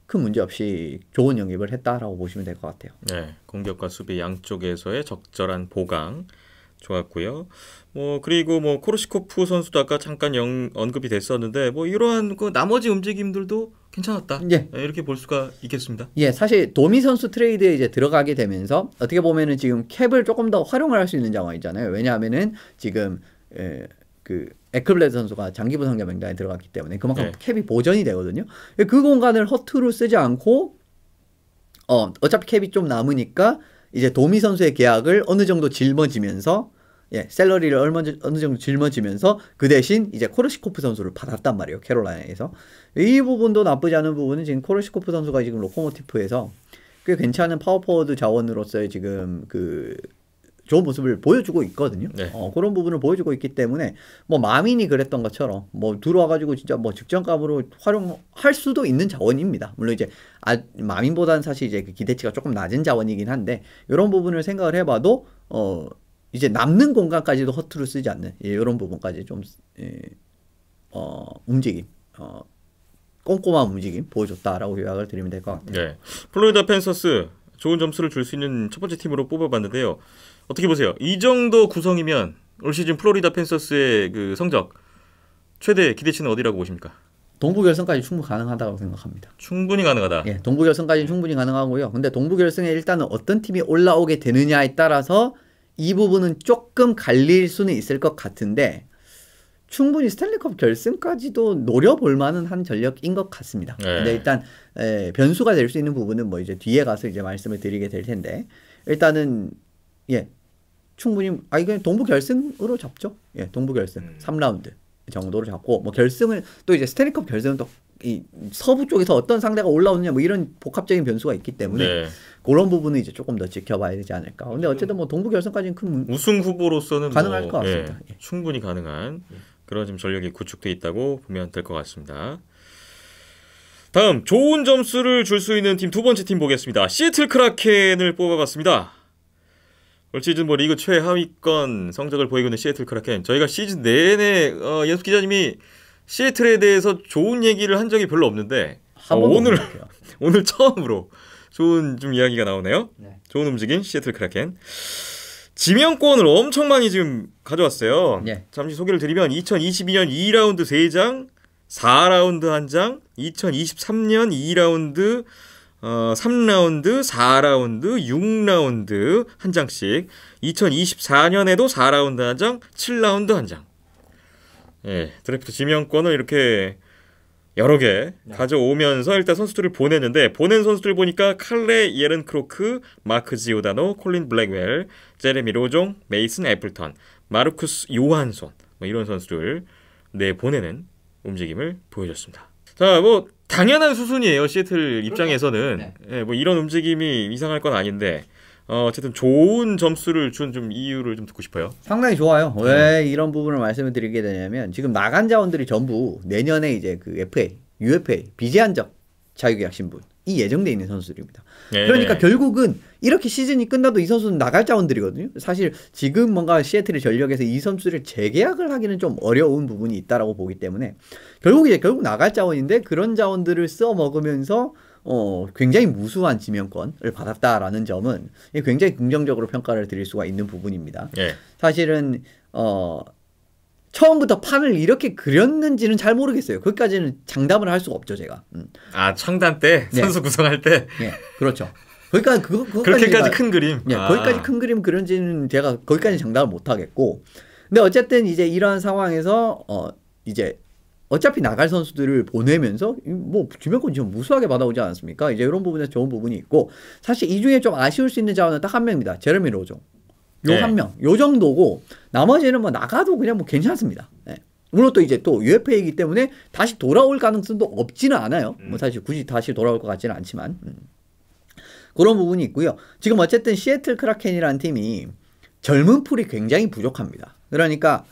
큰 문제 없이 좋은 영입을 했다라고 보시면 될 것 같아요. 네, 공격과 수비 양쪽에서의 적절한 보강 좋았고요. 뭐 그리고 뭐 코르시코프 선수도 아까 잠깐 언급이 됐었는데 뭐 이러한 그 나머지 움직임들도 괜찮았다. 이렇게 볼 수가 있겠습니다. 사실 도미 선수 트레이드에 이제 들어가게 되면서 어떻게 보면은 지금 캡을 조금 더 활용을 할 수 있는 상황이잖아요. 왜냐하면은 지금 그 에크블레드 선수가 장기 부상자 명단에 들어갔기 때문에 그만큼 캡이 보전이 되거든요. 그 공간을 허투루 쓰지 않고 어차피 캡이 좀 남으니까 이제 도미 선수의 계약을 어느 정도 짊어지면서 샐러리를 어느 정도 짊어지면서 그 대신 이제 코르시코프 선수를 받았단 말이에요. 캐롤라이나에서. 이 부분도 나쁘지 않은 부분은 지금 코르시코프 선수가 지금 로코모티프에서 꽤 괜찮은 파워포워드 자원으로서의 지금 그 좋은 모습을 보여주고 있거든요. 그런 부분을 보여주고 있기 때문에 뭐 마민이 그랬던 것처럼 뭐 들어와가지고 진짜 뭐 직전감으로 활용할 수도 있는 자원입니다. 물론 이제 마민보다는 사실 이제 그 기대치가 조금 낮은 자원이긴 한데 이런 부분을 생각을 해봐도 이제 남는 공간까지도 허투루 쓰지 않는 이런 부분까지 좀 움직임. 꼼꼼한 움직임 보여줬다라고 요약을 드리면 될 것 같아요. 네, 플로리다 팬서스 좋은 점수를 줄 수 있는 첫 번째 팀으로 뽑아봤는데요. 어떻게 보세요? 이 정도 구성이면 올 시즌 플로리다 팬서스의 그 성적 최대 기대치는 어디라고 보십니까? 동부 결승까지 충분히 가능하다고 생각합니다. 충분히 가능하다. 예, 동부 결승까지는 충분히 가능하고요. 근데 동부 결승에 일단은 어떤 팀이 올라오게 되느냐에 따라서 이 부분은 조금 갈릴 수는 있을 것 같은데 충분히 스탠리컵 결승까지도 노려볼 만한 한 전력인 것 같습니다. 네. 근데 일단 변수가 될 수 있는 부분은 뭐 이제 뒤에 가서 이제 말씀을 드리게 될 텐데 일단은 예 충분히 이건 동부 결승으로 잡죠. 예, 동부 결승 3라운드 정도로 잡고 뭐 결승을 또 이제 스탠리컵 결승은 또 이 서부 쪽에서 어떤 상대가 올라오느냐 뭐 이런 복합적인 변수가 있기 때문에 네. 그런 부분은 이제 조금 더 지켜봐야 되지 않을까. 근데 어쨌든 뭐 동부 결승까지는 큰 우승 후보로서는 가능할 뭐, 것 같습니다. 예, 충분히 가능한 그런 지금 전력이 구축돼 있다고 보면 될 것 같습니다. 다음 좋은 점수를 줄 수 있는 팀 두 번째 팀 보겠습니다. 시애틀 크라켄을 뽑아봤습니다. 올 시즌 뭐 리그 최하위권 성적을 보이고 있는 시애틀 크라켄. 저희가 시즌 내내 연수 기자님이 시애틀에 대해서 좋은 얘기를 한 적이 별로 없는데 오늘 처음으로 좋은 좀 이야기가 나오네요. 네. 좋은 움직임 시애틀 크라켄. 지명권을 엄청 많이 지금 가져왔어요. 네. 잠시 소개를 드리면 2022년 2라운드 3장, 4라운드 1장, 2023년 2라운드 3라운드, 4라운드, 6라운드 한 장씩, 2024년에도 4라운드 한 장, 7라운드 한 장. 예, 드래프트 지명권을 이렇게 여러 개 가져오면서 일단 선수들을 보냈는데 보낸 선수들 보니까 칼레 예른 크로크, 마크 지오다노, 콜린 블랙웰, 제레미 로종, 메이슨 애플턴, 마르쿠스 요한손 뭐 이런 선수들 보내는 움직임을 보여줬습니다. 자, 뭐 당연한 수순이에요. 시애틀 입장에서는 네. 예, 뭐 이런 움직임이 이상할 건 아닌데 어쨌든 좋은 점수를 준 좀 이유를 좀 듣고 싶어요. 상당히 좋아요. 왜 이런 부분을 말씀을 드리게 되냐면 지금 나간 자원들이 전부 내년에 이제 그 FA, UFA, 비제한적 자유계약 신분이 예정돼 있는 선수들입니다. 네. 그러니까 결국은 이렇게 시즌이 끝나도 이 선수는 나갈 자원들이거든요. 사실 지금 뭔가 시애틀의 전력에서 이 선수를 재계약을 하기는 좀 어려운 부분이 있다라고 보기 때문에 결국 나갈 자원인데 그런 자원들을 써 먹으면서 굉장히 무수한 지명권을 받았다라는 점은 굉장히 긍정적으로 평가를 드릴 수가 있는 부분입니다. 네. 사실은 처음부터 판을 이렇게 그렸는지는 잘 모르겠어요. 거기까지는 장담을 할 수가 없죠, 제가. 아, 창단 때 네. 선수 구성할 때. 네, 그렇죠. 그렇게까지 큰 그림. 네, 거기까지 큰 그림 그런지는 제가 거기까지 장담을 못 하겠고. 근데 어쨌든 이제 이러한 상황에서 이제 어차피 나갈 선수들을 보내면서 뭐 지명권 지금 무수하게 받아오지 않았습니까? 이제 이런 부분에서 좋은 부분이 있고 사실 이 중에 좀 아쉬울 수 있는 자원은 딱 한 명입니다. 제레미 로종. 요 한 명. 요 정도고 나머지는 뭐 나가도 그냥 뭐 괜찮습니다. 네. 물론 또 이제 또 UFA이기 때문에 다시 돌아올 가능성도 없지는 않아요. 뭐 사실 굳이 다시 돌아올 것 같지는 않지만 그런 부분이 있고요. 지금 어쨌든 시애틀 크라켄이라는 팀이 젊은 풀이 굉장히 부족합니다. 그러니까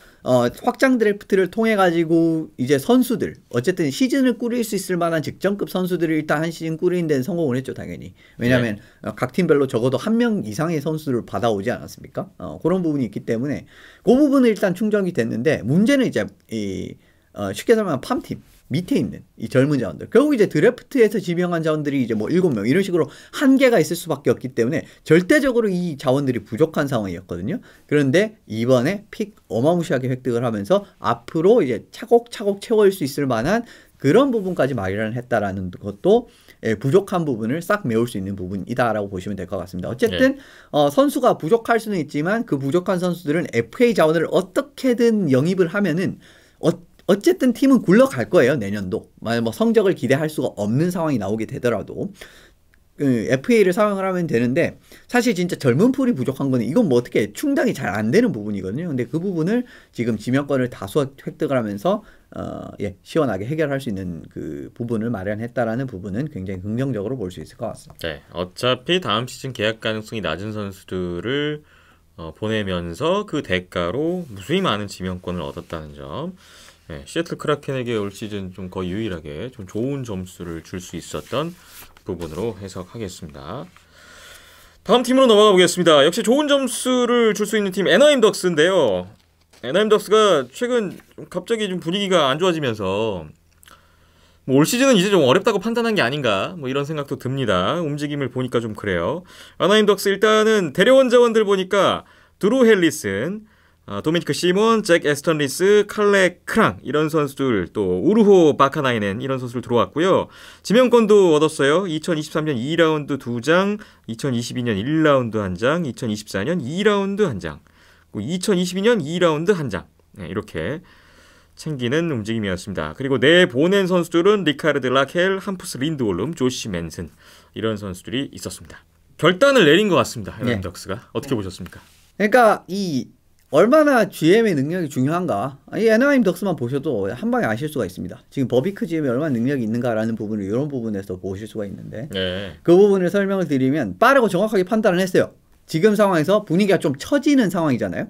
확장 드래프트를 통해 가지고 이제 선수들 어쨌든 시즌을 꾸릴 수 있을 만한 직전급 선수들을 일단 한 시즌 꾸리는 데는 성공을 했죠, 당연히. 왜냐하면 각 팀별로 적어도 한 명 이상의 선수를 받아오지 않았습니까? 그런 부분이 있기 때문에 그 부분은 일단 충족이 됐는데 문제는 이제 쉽게 설명하면 팜팀 밑에 있는 이 젊은 자원들. 결국 이제 드래프트에서 지명한 자원들이 이제 뭐 7명 이런 식으로 한계가 있을 수밖에 없기 때문에 절대적으로 이 자원들이 부족한 상황이었거든요. 그런데 이번에 픽 어마무시하게 획득을 하면서 앞으로 이제 차곡차곡 채워올 수 있을 만한 그런 부분까지 마련을 했다라는 것도 부족한 부분을 싹 메울 수 있는 부분이다라고 보시면 될 것 같습니다. 어쨌든 선수가 부족할 수는 있지만 그 부족한 선수들은 FA 자원을 어떻게든 영입을 하면은 어쨌든 팀은 굴러갈 거예요, 내년도. 만약 뭐 성적을 기대할 수가 없는 상황이 나오게 되더라도 FA를 사용을 하면 되는데 사실 진짜 젊은 풀이 부족한 거는 이건 뭐 어떻게 충당이 잘 안 되는 부분이거든요. 근데 그 부분을 지금 지명권을 다수 획득을 하면서 시원하게 해결할 수 있는 그 부분을 마련했다라는 부분은 굉장히 긍정적으로 볼 수 있을 것 같습니다. 네, 어차피 다음 시즌 계약 가능성이 낮은 선수들을 보내면서 그 대가로 무수히 많은 지명권을 얻었다는 점. 네, 시애틀 크라켄에게 올 시즌 좀 거의 유일하게 좀 좋은 점수를 줄 수 있었던 부분으로 해석하겠습니다. 다음 팀으로 넘어가 보겠습니다. 역시 좋은 점수를 줄 수 있는 팀 애나임 덕스인데요. 애나임 덕스가 최근 갑자기 좀 분위기가 안 좋아지면서 뭐 올 시즌은 이제 좀 어렵다고 판단한 게 아닌가 뭐 이런 생각도 듭니다. 움직임을 보니까 좀 그래요. 애나임 덕스 일단은 데려온 자원들 보니까 드루 헬리슨, 도미니크 시몬, 잭 에스턴 리스, 칼레 크랑 이런 선수들, 또 우르호 바카나이넨 이런 선수들 들어왔고요. 지명권도 얻었어요. 2023년 2라운드 2장, 2022년 1라운드 1장, 2024년 2라운드 1장, 2022년 2라운드 1장 이렇게 챙기는 움직임이었습니다. 그리고 내보낸 선수들은 리카르드 라켈, 함프스 린드올름, 조시 맨슨 이런 선수들이 있었습니다. 결단을 내린 것 같습니다. 에너하임 덕스가. 어떻게 보셨습니까? 그러니까 이 얼마나 GM의 능력이 중요한가, 이 에너하임 덕스만 보셔도 한 방에 아실 수가 있습니다. 지금 버비크 GM이 얼마나 능력이 있는가라는 부분을 이런 부분에서 보실 수가 있는데 그 부분을 설명을 드리면 빠르고 정확하게 판단을 했어요. 지금 상황에서 분위기가 좀 처지는 상황이잖아요.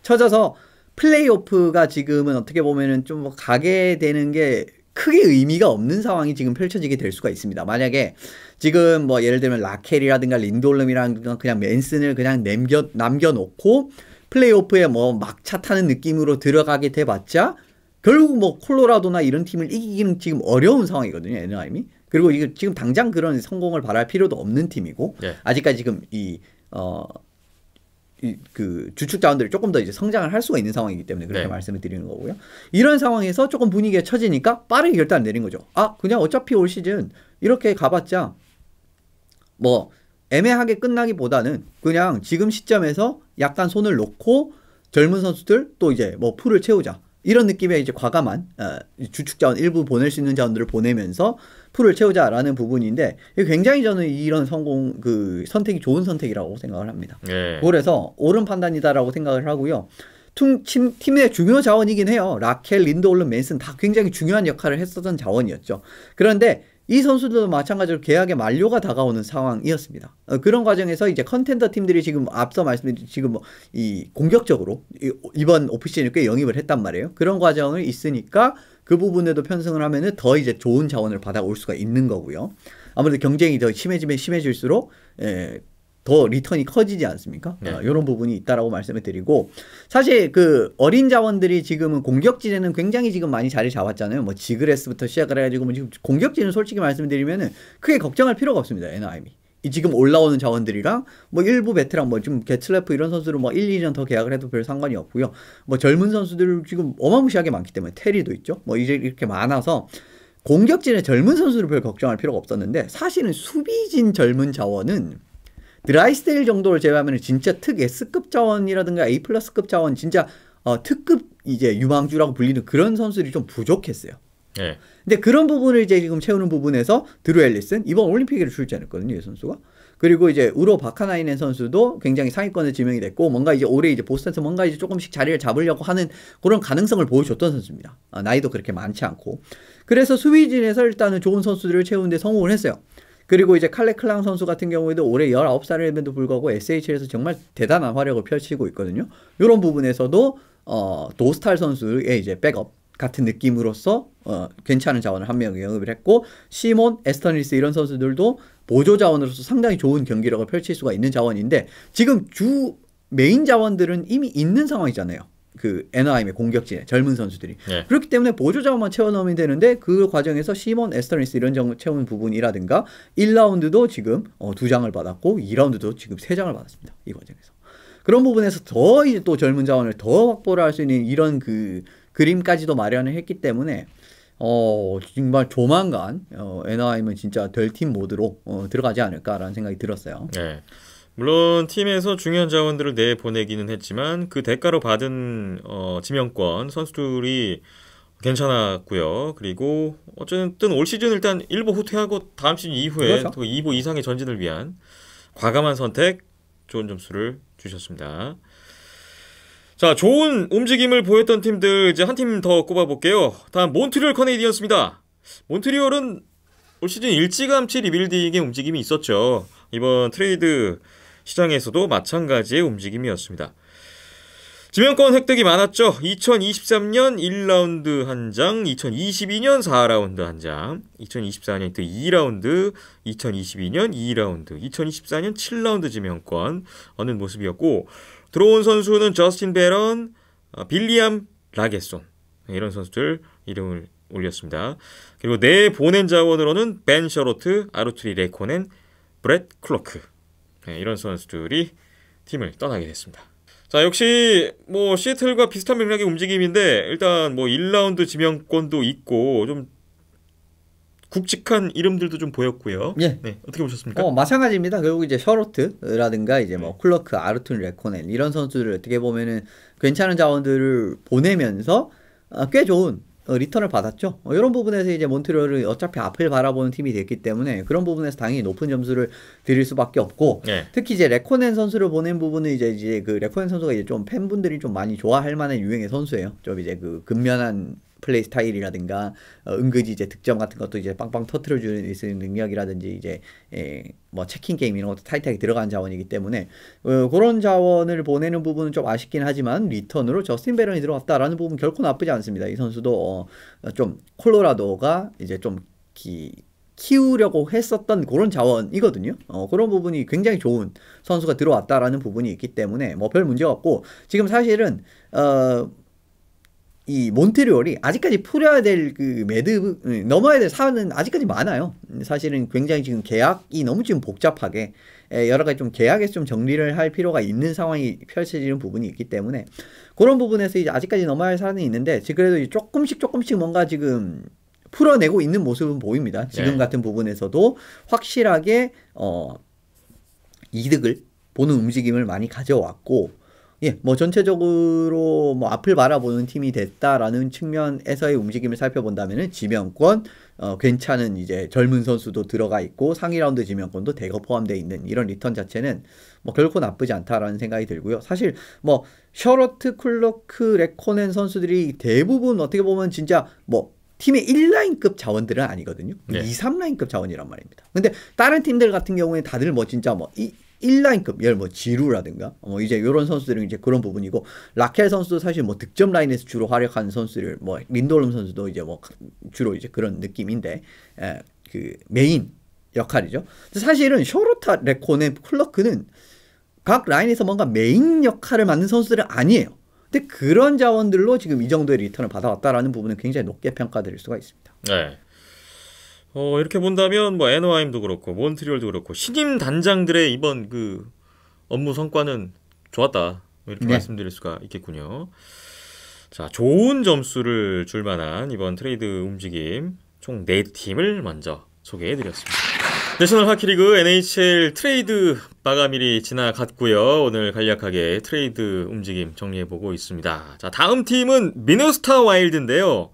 처져서 플레이오프가 지금은 어떻게 보면은 좀 가게 되는 게 크게 의미가 없는 상황이 지금 펼쳐지게 될 수가 있습니다. 만약에 지금 뭐 예를 들면 라켈이라든가 린돌름이라든가 그냥 맨슨을 그냥 남겨놓고 플레이오프에 뭐 막차 타는 느낌으로 들어가게 돼봤자 결국 뭐 콜로라도나 이런 팀을 이기기는 지금 어려운 상황이거든요, 에너하임이. 그리고 이거 지금 당장 그런 성공을 바랄 필요도 없는 팀이고 아직까지 지금 그 주축 자원들이 조금 더 이제 성장을 할 수가 있는 상황이기 때문에 그렇게 말씀을 드리는 거고요. 이런 상황에서 조금 분위기가 처지니까 빠르게 결단을 내린 거죠. 그냥 어차피 올 시즌 이렇게 가봤자 뭐 애매하게 끝나기보다는 그냥 지금 시점에서 약간 손을 놓고 젊은 선수들 또 이제 뭐 풀을 채우자. 이런 느낌의 이제 과감한 주축 자원 일부 보낼 수 있는 자원들을 보내면서 풀을 채우자라는 부분인데 굉장히 저는 이런 선택이 좋은 선택이라고 생각을 합니다. 그래서 옳은 판단이다라고 생각을 하고요. 팀의 중요 자원이긴 해요. 라켈, 린드올름, 맨슨 다 굉장히 중요한 역할을 했었던 자원이었죠. 그런데 이 선수들도 마찬가지로 계약의 만료가 다가오는 상황이었습니다. 그런 과정에서 이제 컨텐더 팀들이 지금 앞서 말씀드린 지금 뭐 이 공격적으로 이번 오프시즌에 꽤 영입을 했단 말이에요. 그런 과정을 있으니까 그 부분에도 편성을 하면은 더 이제 좋은 자원을 받아올 수가 있는 거고요. 아무래도 경쟁이 더 심해지면 심해질수록 더 리턴이 커지지 않습니까? 이런 부분이 있다라고 말씀을 드리고, 사실 그 어린 자원들이 지금은 공격진에는 굉장히 지금 많이 자리 잡았잖아요. 뭐 지그레스부터 시작을 해가지고 뭐 지금 공격진은 솔직히 말씀드리면은 크게 걱정할 필요가 없습니다. 에너하임이. 이 지금 올라오는 자원들이랑 뭐 일부 베테랑 뭐 지금 게틀레프 이런 선수들은 뭐 1, 2년 더 계약을 해도 별 상관이 없고요. 뭐 젊은 선수들 지금 어마무시하게 많기 때문에 테리도 있죠. 뭐 이제 이렇게 많아서 공격진의 젊은 선수를 별 걱정할 필요가 없었는데, 사실은 수비진 젊은 자원은 드라이스데일 정도를 제외하면 진짜 특 S급 자원이라든가 A 플러스급 자원 진짜 특급 이제 유망주라고 불리는 그런 선수들이 좀 부족했어요. 근데 그런 부분을 이제 지금 채우는 부분에서 드루 앨리슨 이번 올림픽에도 출전했거든요, 이 선수가. 그리고 이제 우로 바카나이넨 선수도 굉장히 상위권에 지명이 됐고, 뭔가 이제 올해 이제 보스턴에서 뭔가 이제 조금씩 자리를 잡으려고 하는 그런 가능성을 보여줬던 선수입니다. 나이도 그렇게 많지 않고. 그래서 수비진에서 일단은 좋은 선수들을 채우는데 성공을 했어요. 그리고 이제 칼레 클랑 선수 같은 경우에도 올해 19살임에도 불구하고 SHL에서 정말 대단한 활약을 펼치고 있거든요. 이런 부분에서도 도스탈 선수의 이제 백업 같은 느낌으로서 괜찮은 자원을 한 명 영입을 했고, 시몬, 에스턴리스 이런 선수들도 보조 자원으로서 상당히 좋은 경기력을 펼칠 수가 있는 자원인데, 지금 주 메인 자원들은 이미 있는 상황이잖아요. 그 에너하임의 공격진에 젊은 선수들이. 그렇기 때문에 보조 자원만 채워넣으면 되는데, 그 과정에서 시몬, 에스턴리스 이런 점 채우는 부분이라든가 1라운드도 지금 2장을 받았고 2라운드도 지금 3장을 받았습니다. 이 과정에서. 그런 부분에서 더 이제 또 젊은 자원을 더 확보를 할 수 있는 이런 그 그림까지도 마련을 했기 때문에 정말 조만간 에너하임은 진짜 될 팀 모드로 들어가지 않을까라는 생각이 들었어요. 물론 팀에서 중요한 자원들을 내보내기는 했지만 그 대가로 받은 지명권 선수들이 괜찮았고요. 그리고 어쨌든 올 시즌 일단 1부 후퇴하고 다음 시즌 이후에 또 2부 이상의 전진을 위한 과감한 선택, 좋은 점수를 주셨습니다. 자, 좋은 움직임을 보였던 팀들 이제 한 팀 더 꼽아볼게요. 다음 몬트리올 커네이디언스입니다. 몬트리올은 올 시즌 일찌감치 리빌딩의 움직임이 있었죠. 이번 트레이드 시장에서도 마찬가지의 움직임이었습니다. 지명권 획득이 많았죠. 2023년 1라운드 한 장, 2022년 4라운드 한 장, 2024년 또 2라운드, 2022년 2라운드, 2024년 7라운드 지명권 얻는 모습이었고, 들어온 선수는 저스틴 베런, 빌리암 라게손 이런 선수들 이름을 올렸습니다. 그리고 내보낸 자원으로는 벤 셔로트, 아르투리 레코넨, 브렛 클로크 이런 선수들이 팀을 떠나게 됐습니다. 자, 역시 뭐 시애틀과 비슷한 맥락의 움직임인데 일단 뭐 1라운드 지명권도 있고 좀 굵직한 이름들도 좀 보였고요. 예. 네, 어떻게 보셨습니까? 마찬가지입니다. 결국 이제 셔로트라든가 이제 뭐 클러크, 아르툰, 레코넨 이런 선수들을 어떻게 보면은 괜찮은 자원들을 보내면서 꽤 좋은 리턴을 받았죠. 이런 부분에서 이제 몬트리올은 어차피 앞을 바라보는 팀이 됐기 때문에 그런 부분에서 당연히 높은 점수를 드릴 수밖에 없고 네. 특히 이제 레코넨 선수를 보낸 부분은 이제 그 레코넨 선수가 이제 좀 팬분들이 좀 많이 좋아할 만한 유형의 선수예요. 좀 이제 그 근면한 플레이 스타일이라든가 은근히 이제 득점 같은 것도 이제 빵빵 터트려주는 능력이라든지 이제 뭐 체킹 게임 이런 것도 타이트하게 들어간 자원이기 때문에 그런 자원을 보내는 부분은 좀 아쉽긴 하지만 리턴으로 저스틴 베런이 들어왔다라는 부분 결코 나쁘지 않습니다. 이 선수도 좀 콜로라도가 이제 좀 키우려고 했었던 그런 자원이거든요. 그런 부분이 굉장히 좋은 선수가 들어왔다라는 부분이 있기 때문에 뭐 별 문제가 없고 지금 사실은 이 몬트리올이 아직까지 풀어야 될 그 넘어야 될 사안은 아직까지 많아요. 사실은 굉장히 지금 계약이 너무 지금 복잡하게 여러 가지 좀 계약에서 좀 정리를 할 필요가 있는 상황이 펼쳐지는 부분이 있기 때문에 그런 부분에서 이제 아직까지 넘어야 할 사안이 있는데 그래도 조금씩 뭔가 지금 풀어내고 있는 모습은 보입니다. 지금 같은 부분에서도 확실하게 이득을 보는 움직임을 많이 가져왔고 뭐 전체적으로 뭐 앞을 바라보는 팀이 됐다라는 측면에서의 움직임을 살펴본다면은 지명권 괜찮은 이제 젊은 선수도 들어가 있고 상위 라운드 지명권도 대거 포함되어 있는 이런 리턴 자체는 뭐 결코 나쁘지 않다라는 생각이 들고요. 사실 뭐 셔러트, 클러크, 레코넨 선수들이 대부분 어떻게 보면 진짜 뭐 팀의 1라인급 자원들은 아니거든요. 2, 3라인급 자원이란 말입니다. 근데 다른 팀들 같은 경우에 다들 뭐 진짜 뭐 1라인급, 예를 뭐 지루라든가, 이제 이런 선수들은 이제 그런 부분이고, 라켈 선수도 사실 뭐 득점 라인에서 주로 활약하는 선수를, 뭐 린돌름 선수도 이제 뭐 주로 이제 그런 느낌인데, 그 메인 역할이죠. 사실은 셔로타, 레코넨, 클러크는 각 라인에서 뭔가 메인 역할을 맡는 선수들은 아니에요. 근데 그런 자원들로 지금 이 정도의 리턴을 받아왔다라는 부분은 굉장히 높게 평가드릴 수가 있습니다. 네. 이렇게 본다면 뭐 애너하임도 그렇고 몬트리올도 그렇고 신임 단장들의 이번 그 업무 성과는 좋았다 이렇게 말씀드릴 수가 있겠군요. 자, 좋은 점수를 줄 만한 이번 트레이드 움직임 총 4팀을 먼저 소개해드렸습니다. 내셔널 하키리그 NHL 트레이드 마감일이 지나갔고요. 오늘 간략하게 트레이드 움직임 정리해보고 있습니다. 자, 다음 팀은 미네소타 와일드인데요.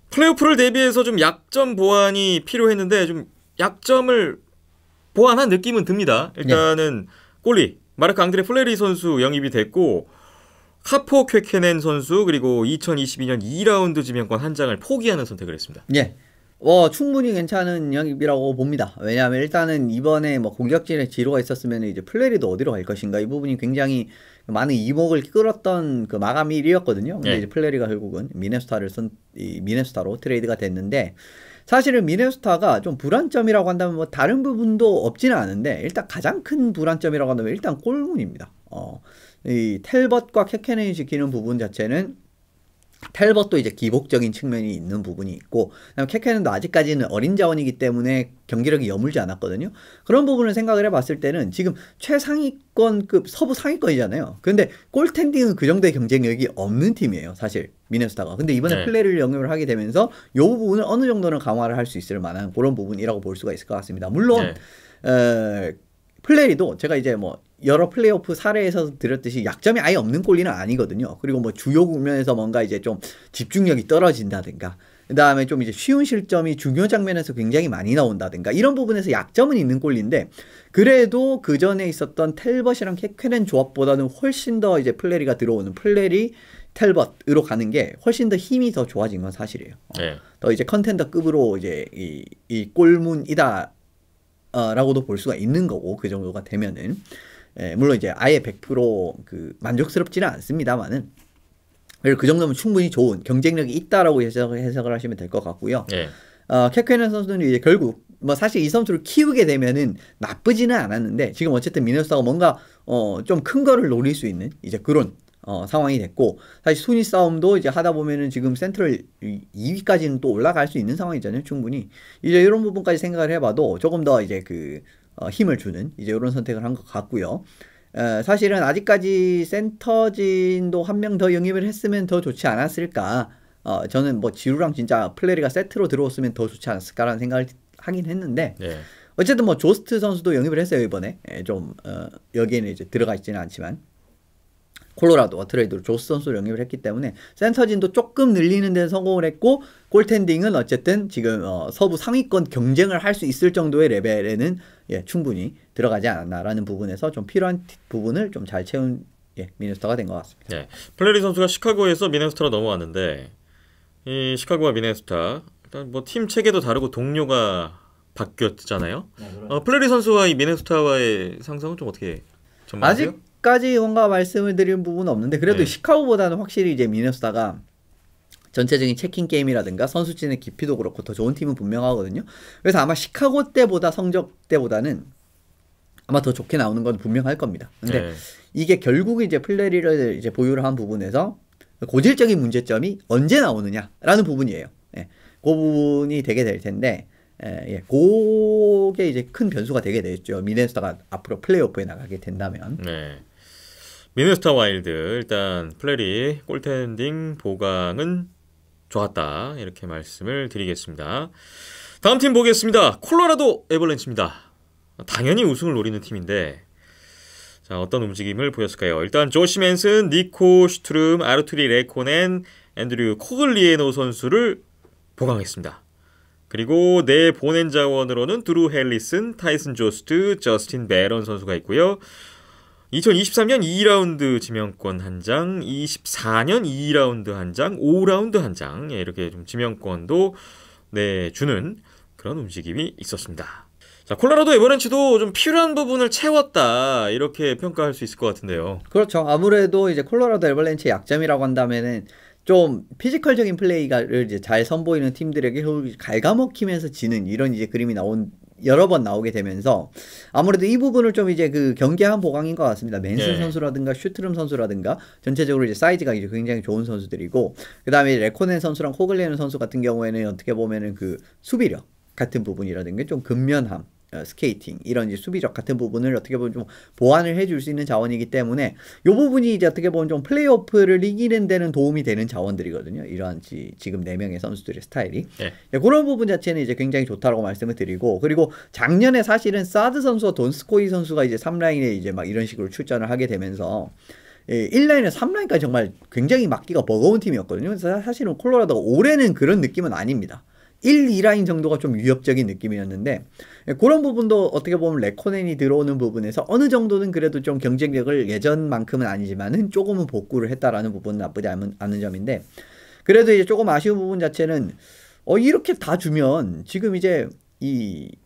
플레이오프를 대비해서 좀 약점 보완이 필요했는데 좀 약점을 보완한 느낌은 듭니다. 일단은 골리 마르크 앙드레 플레리 선수 영입이 됐고 카포 쾌케넨 선수 그리고 2022년 2라운드 지명권 한 장을 포기하는 선택을 했습니다. 충분히 괜찮은 영입이라고 봅니다. 왜냐하면 일단은 이번에 뭐 공격진에 지루가 있었으면 이제 플레리도 어디로 갈 것인가 이 부분이 굉장히 많은 이목을 끌었던 그 마감일이었거든요. 근데 이제 플레리가 결국은 미네소타로 트레이드가 됐는데 사실은 미네소타가 좀 불안점이라고 한다면 뭐 다른 부분도 없지는 않은데 일단 가장 큰 불안점이라고 한다면 일단 골문입니다. 이 텔벗과 캐캐넨이 지키는 부분 자체는 텔벗도 이제 기복적인 측면이 있는 부분이 있고 그다음에 캐캐넨도 아직까지는 어린 자원이기 때문에 경기력이 여물지 않았거든요. 그런 부분을 생각을 해봤을 때는 지금 최상위권급 서부 상위권이잖아요. 그런데 골텐딩은 그 정도의 경쟁력이 없는 팀이에요. 사실 미네소타가. 근데 이번에 플레이를 영입을 하게 되면서 이 부분을 어느 정도는 강화를 할 수 있을 만한 그런 부분이라고 볼 수가 있을 것 같습니다. 물론 플레리도 제가 이제 뭐 여러 플레이오프 사례에서 드렸듯이 약점이 아예 없는 골리는 아니거든요. 그리고 뭐 주요 국면에서 뭔가 이제 좀 집중력이 떨어진다든가 그 다음에 좀 이제 쉬운 실점이 중요 장면에서 굉장히 많이 나온다든가 이런 부분에서 약점은 있는 골리인데 그래도 그 전에 있었던 텔벗이랑 캐캐넨 조합보다는 훨씬 더 이제 플레리가 들어오는 플레리 텔벗으로 가는 게 훨씬 더 힘이 더 좋아진 건 사실이에요. 더 이제 컨텐더급으로 이제 이 골문이다 라고도 볼 수가 있는 거고 그 정도가 되면은 물론 이제 아예 100% 만족스럽지는 않습니다만은 그 정도면 충분히 좋은 경쟁력이 있다라고 해석을 하시면 될 것 같고요. 캐캐넨 선수는 이제 결국 뭐 사실 이 선수를 키우게 되면은 나쁘지는 않았는데 지금 어쨌든 미네소타가 뭔가 좀 큰 거를 노릴 수 있는 이제 그런 상황이 됐고 사실 순위 싸움도 이제 하다 보면은 지금 센트럴 2위까지는 또 올라갈 수 있는 상황이잖아요. 충분히 이제 이런 부분까지 생각을 해봐도 조금 더 이제 힘을 주는 이제 이런 선택을 한 것 같고요. 사실은 아직까지 센터진도 한 명 더 영입을 했으면 더 좋지 않았을까. 저는 뭐 지루랑 진짜 플레리가 세트로 들어왔으면 더 좋지 않았을까라는 생각을 하긴 했는데 네. 어쨌든 뭐 조스트 선수도 영입을 했어요 이번에. 여기에는 이제 들어가 있지는 않지만 콜로라도가 트레이드로 조스 선수를 영입을 했기 때문에 센터진도 조금 늘리는 데는 성공을 했고 골텐딩은 어쨌든 지금 서부 상위권 경쟁을 할 수 있을 정도의 레벨에는 충분히 들어가지 않았나라는 부분에서 좀 필요한 부분을 좀 잘 채운 미네소타가 된 것 같습니다. 네. 플레리 선수가 시카고에서 미네소타로 넘어왔는데 이 시카고와 미네소타 일단 뭐 팀 체계도 다르고 동료가 바뀌었잖아요. 플레리 선수와 이 미네소타와의 상성은 좀 어떻게 전망하세요? 아직까지 뭔가 말씀을 드린 부분은 없는데 그래도 네. 시카고보다는 확실히 이제 미네소타가 전체적인 체킹 게임이라든가 선수진의 깊이도 그렇고 더 좋은 팀은 분명하거든요. 그래서 아마 시카고 때보다 성적 때보다는 아마 더 좋게 나오는 건 분명할 겁니다. 근데 네. 이게 결국 이제 플레리를 이제 보유를 한 부분에서 고질적인 문제점이 언제 나오느냐라는 부분이에요. 그 부분이 되게 될 텐데, 그게 이제 큰 변수가 되게 되겠죠. 미네소타가 앞으로 플레이오프에 나가게 된다면. 네. 미네소타 와일드 일단 플레리 골텐딩 보강은 좋았다 이렇게 말씀을 드리겠습니다. 다음 팀 보겠습니다. 콜로라도 애벌렌치입니다. 당연히 우승을 노리는 팀인데 자 어떤 움직임을 보였을까요? 일단 조시 맨슨, 니코 슈트룸, 아르투리 레코넨, 앤드류 코글리에노 선수를 보강했습니다. 그리고 내 보낸 자원으로는 드루 헬리슨, 타이슨 조스트, 저스틴 베런 선수가 있고요. 2023년 2라운드 지명권 한 장, 24년 2라운드 한 장, 5라운드 한 장, 이렇게 좀 지명권도 주는 그런 움직임이 있었습니다. 자, 콜로라도 에버랜치도 좀 필요한 부분을 채웠다 이렇게 평가할 수 있을 것 같은데요. 그렇죠. 아무래도 이제 콜로라도 애벌렌치의 약점이라고 한다면은 좀 피지컬적인 플레이를 이제 잘 선보이는 팀들에게 갉아먹히면서 지는 이런 이제 그림이 여러 번 나오게 되면서 아무래도 이 부분을 좀 이제 그 경계한 보강인 것 같습니다. 맨슨 선수라든가 슈트름 선수라든가 전체적으로 이제 사이즈가 이제 굉장히 좋은 선수들이고 그 다음에 레코넨 선수랑 코글레는 선수 같은 경우에는 어떻게 보면은 그 수비력 같은 부분이라든가 좀 근면함, 스케이팅 이런 이제 수비적 같은 부분을 어떻게 보면 좀 보완을 해줄 수 있는 자원이기 때문에 이 부분이 이제 어떻게 보면 좀 플레이오프를 이기는 데는 도움이 되는 자원들이거든요. 이러한 지금 4명의 선수들의 스타일이 그런 부분 자체는 이제 굉장히 좋다라고 말씀을 드리고 그리고 작년에 사실은 사드 선수와 돈스코이 선수가 이제 3라인에 이제 막 이런 식으로 출전을 하게 되면서 1라인에 3라인까지 정말 굉장히 막기가 버거운 팀이었거든요. 그래서 사실은 콜로라도가 올해는 그런 느낌은 아닙니다. 1, 2라인 정도가 좀 위협적인 느낌이었는데 그런 부분도 어떻게 보면 레코넨이 들어오는 부분에서 어느 정도는 그래도 좀 경쟁력을 예전만큼은 아니지만은 조금은 복구를 했다라는 부분은 나쁘지 않은 점인데 그래도 이제 조금 아쉬운 부분 자체는 이렇게 다 주면 지금 이제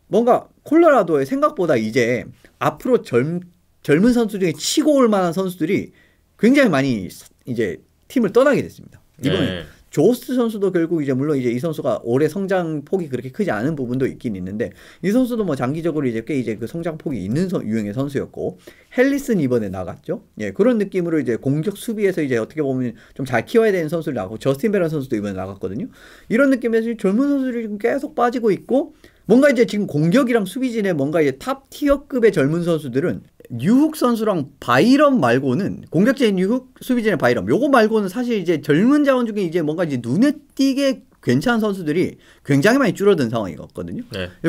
뭔가 콜로라도의 생각보다 이제 앞으로 젊은 선수 중에 치고 올 만한 선수들이 굉장히 많이 이제 팀을 떠나게 됐습니다. 이번에 조스트 선수도 결국 이제 물론 이제 이 선수가 올해 성장 폭이 그렇게 크지 않은 부분도 있긴 있는데 이 선수도 뭐 장기적으로 이제 꽤 이제 그 성장 폭이 있는 유형의 선수였고 헬리슨 이번에 나갔죠. 그런 느낌으로 이제 공격 수비에서 이제 어떻게 보면 좀 잘 키워야 되는 선수를 나가고 저스틴 베런 선수도 이번에 나갔거든요. 이런 느낌에서 젊은 선수들이 지금 계속 빠지고 있고 뭔가 이제 지금 공격이랑 수비진에 뭔가 이제 탑 티어급의 젊은 선수들은 뉴훅 선수랑 바이런 말고는 공격진의 뉴훅, 수비진의 바이런 요거 말고는 사실 이제 젊은 자원 중에 이제 뭔가 이제 눈에 띄게 괜찮은 선수들이 굉장히 많이 줄어든 상황이거든요.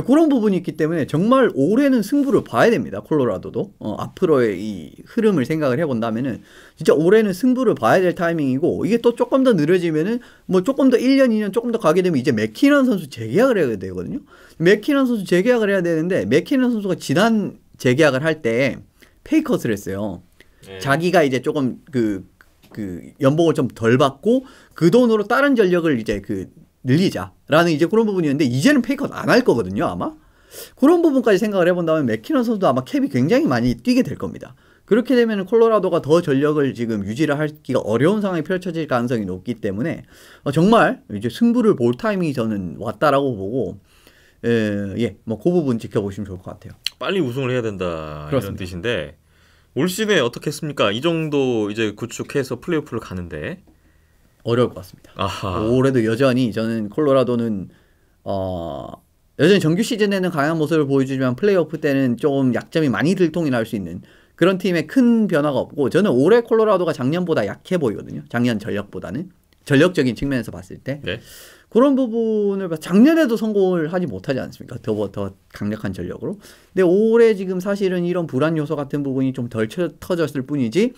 그런 부분이 있기 때문에 정말 올해는 승부를 봐야 됩니다. 콜로라도도 앞으로의 이 흐름을 생각을 해본다면은 진짜 올해는 승부를 봐야 될 타이밍이고 이게 또 조금 더 느려지면은 뭐 조금 더 1년, 2년 조금 더 가게 되면 이제 맥키넌 선수 재계약을 해야 되거든요. 맥키넌 선수 재계약을 해야 되는데 맥키넌 선수가 지난 재계약을 할 때 페이컷을 했어요. 자기가 이제 조금 그 연봉을 좀 덜 받고 그 돈으로 다른 전력을 이제 늘리자라는 이제 그런 부분이었는데 이제는 페이컷 안 할 거거든요, 아마. 그런 부분까지 생각을 해본다면 맥키넌 선수도 아마 캡이 굉장히 많이 뛰게 될 겁니다. 그렇게 되면 콜로라도가 더 전력을 지금 유지를 하기가 어려운 상황이 펼쳐질 가능성이 높기 때문에 정말 이제 승부를 볼 타이밍이 저는 왔다라고 보고 뭐 그 부분 지켜보시면 좋을 것 같아요. 빨리 우승을 해야 된다 그렇습니다. 이런 뜻인데 올 시즌에 어떻게 했습니까? 이 정도 이제 구축해서 플레이오프를 가는데 어려울 것 같습니다. 아하. 올해도 여전히 저는 콜로라도는 여전히 정규 시즌에는 강한 모습을 보여주지만 플레이오프 때는 좀 약점이 많이 들통이 날 수 있는 그런 팀에 큰 변화가 없고 저는 올해 콜로라도가 작년보다 약해 보이거든요. 작년 전력보다는 전력적인 측면에서 봤을 때 네. 그런 부분을 작년에도 성공을 하지 못하지 않습니까? 더 강력한 전력으로. 근데 올해 지금 사실은 이런 불안 요소 같은 부분이 좀 덜 터졌을 뿐이지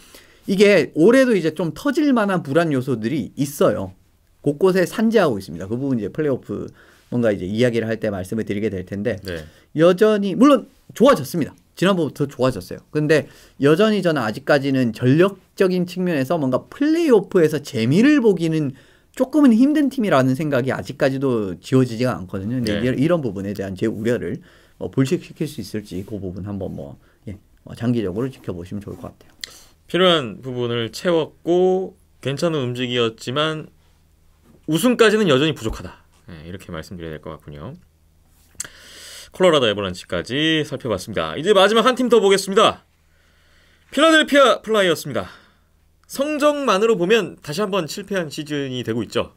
이게 올해도 이제 좀 터질 만한 불안 요소들이 있어요. 곳곳에 산재하고 있습니다. 그 부분 이제 플레이오프 뭔가 이제 이야기를 할 때 말씀을 드리게 될 텐데 네. 여전히 물론 좋아졌습니다. 지난번부터 좋아졌어요. 근데 여전히 저는 아직까지는 전력적인 측면에서 뭔가 플레이오프에서 재미를 보기는 조금은 힘든 팀이라는 생각이 아직까지도 지워지지가 않거든요. 근데 네. 이런 부분에 대한 제 우려를 불식시킬 수 있을지 그 부분 한번 장기적으로 지켜보시면 좋을 것 같아요. 필요한 부분을 채웠고 괜찮은 움직이었지만 우승까지는 여전히 부족하다. 네, 이렇게 말씀드려야 될 것 같군요. 콜로라도 애벌란치까지 살펴봤습니다. 이제 마지막 한 팀 더 보겠습니다. 필라델피아 플라이어스입니다. 성적만으로 보면 다시 한번 실패한 시즌이 되고 있죠.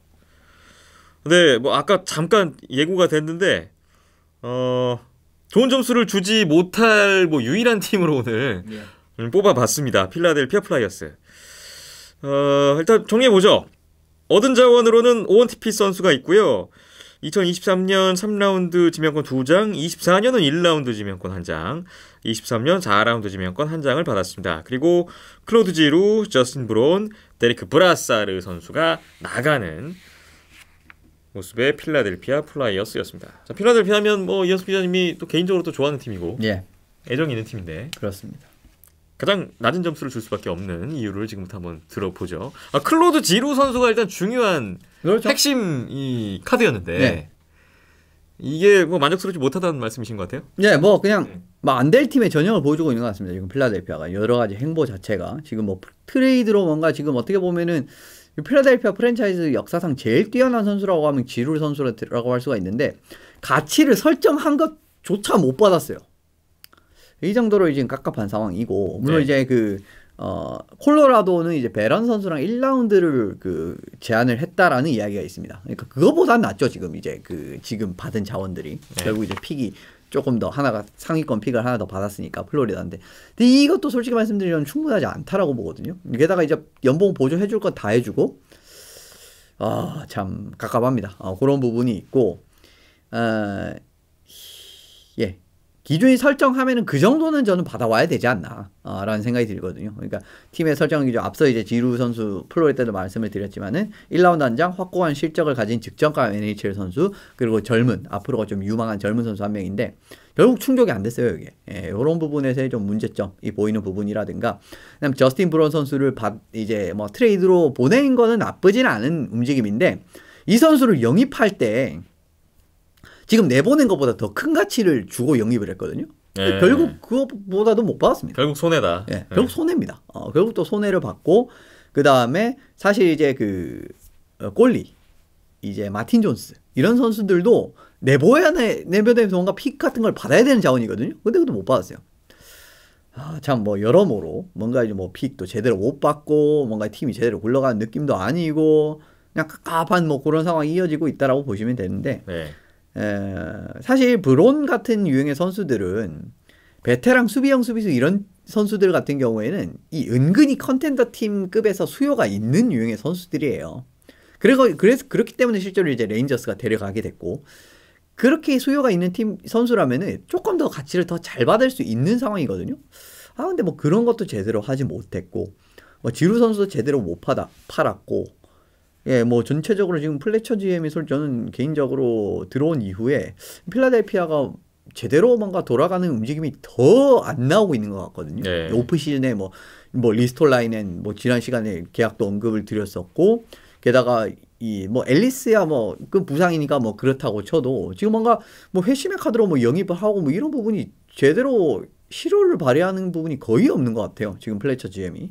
근데 뭐 아까 잠깐 예고가 됐는데 좋은 점수를 주지 못할 뭐 유일한 팀으로 오늘 뽑아봤습니다. 필라델피아 플라이어스. 일단 정리해보죠. 얻은 자원으로는 오원 티피스 선수가 있고요. 2023년 3라운드 지명권 2장, 24년은 1라운드 지명권 1장, 23년 4라운드 지명권 1장을 받았습니다. 그리고 클로드 지루, 저스틴 브론, 데리크 브라사르 선수가 나가는 모습의 필라델피아 플라이어스였습니다. 자, 필라델피아 하면 뭐 이현수 기자님이 또 개인적으로 또 좋아하는 팀이고 애정이 있는 팀인데 그렇습니다. 가장 낮은 점수를 줄 수밖에 없는 이유를 지금부터 한번 들어보죠. 클로드 지루 선수가 일단 중요한 그렇죠. 핵심 이 카드였는데 이게 뭐 만족스럽지 못하다는 말씀이신 것 같아요? 네, 뭐 그냥 안 될 팀의 전형을 보여주고 있는 것 같습니다. 지금 필라델피아가 여러 가지 행보 자체가 지금 뭐 트레이드로 뭔가 지금 어떻게 보면은 필라델피아 프랜차이즈 역사상 제일 뛰어난 선수라고 하면 지루 선수라고 할 수가 있는데 가치를 설정한 것조차 못 받았어요. 이 정도로 지금 깝깝한 상황이고 물론 이제 콜로라도는 이제 베런 선수랑 1라운드를 제안을 했다라는 이야기가 있습니다. 그러니까 그거보단 낫죠. 지금 이제 지금 받은 자원들이 결국 이제 픽이 조금 더 하나가 상위권 픽을 하나 더 받았으니까 플로리다인데 근데 이것도 솔직히 말씀드리면 충분하지 않다라고 보거든요. 게다가 이제 연봉 보조해줄 건 다 해주고 참 깝깝합니다. 그런 부분이 있고 기준이 설정하면은 그 정도는 저는 받아와야 되지 않나 라는 생각이 들거든요. 그러니까 팀의 설정 기준 앞서 이제 지루 선수 플로리 때도 말씀을 드렸지만은 1라운드 한 장 확고한 실적을 가진 직전가 NHL 선수 그리고 앞으로가 좀 유망한 젊은 선수 한 명인데 결국 충족이 안 됐어요. 이게 이런 부분에서의 좀 문제점이 보이는 부분이라든가 그다음 저스틴 브론 선수를 이제 뭐 트레이드로 보낸 거는 나쁘진 않은 움직임인데 이 선수를 영입할 때 지금 내보낸 것보다 더 큰 가치를 주고 영입을 했거든요. 결국 그것보다도 못 받았습니다. 결국 손해다. 결국 손해입니다. 결국 또 손해를 받고 그 다음에 사실 이제 꼴리 이제 마틴 존스 이런 선수들도 내보내면서 뭔가 픽 같은 걸 받아야 되는 자원이거든요. 근데 그것도 못 받았어요. 참 뭐 여러모로 뭔가 이제 뭐 픽도 제대로 못 받고 뭔가 팀이 제대로 굴러가는 느낌도 아니고 그냥 깝깝한 뭐 그런 상황이 이어지고 있다라고 보시면 되는데. 사실 브론 같은 유형의 선수들은 베테랑 수비형 수비수 이런 선수들 같은 경우에는 이 은근히 컨텐더 팀급에서 수요가 있는 유형의 선수들이에요. 그래서 그렇기 때문에 실제로 이제 레인저스가 데려가게 됐고 그렇게 수요가 있는 팀 선수라면은 조금 더 가치를 더 잘 받을 수 있는 상황이거든요. 근데 뭐 그런 것도 제대로 하지 못했고 뭐 지루 선수도 제대로 못 팔았고 뭐 전체적으로 지금 플래처 GM이 저는 개인적으로 들어온 이후에 필라델피아가 제대로 뭔가 돌아가는 움직임이 더 안 나오고 있는 것 같거든요. 오프 시즌에 뭐 리스톨라인은 뭐 지난 시간에 계약도 언급을 드렸었고 게다가 뭐 앨리스야 뭐 그 부상이니까 뭐 그렇다고 쳐도 지금 뭔가 뭐 회심의 카드로 뭐 영입을 하고 뭐 이런 부분이 제대로 실효를 발휘하는 부분이 거의 없는 것 같아요. 지금 플래처 GM이.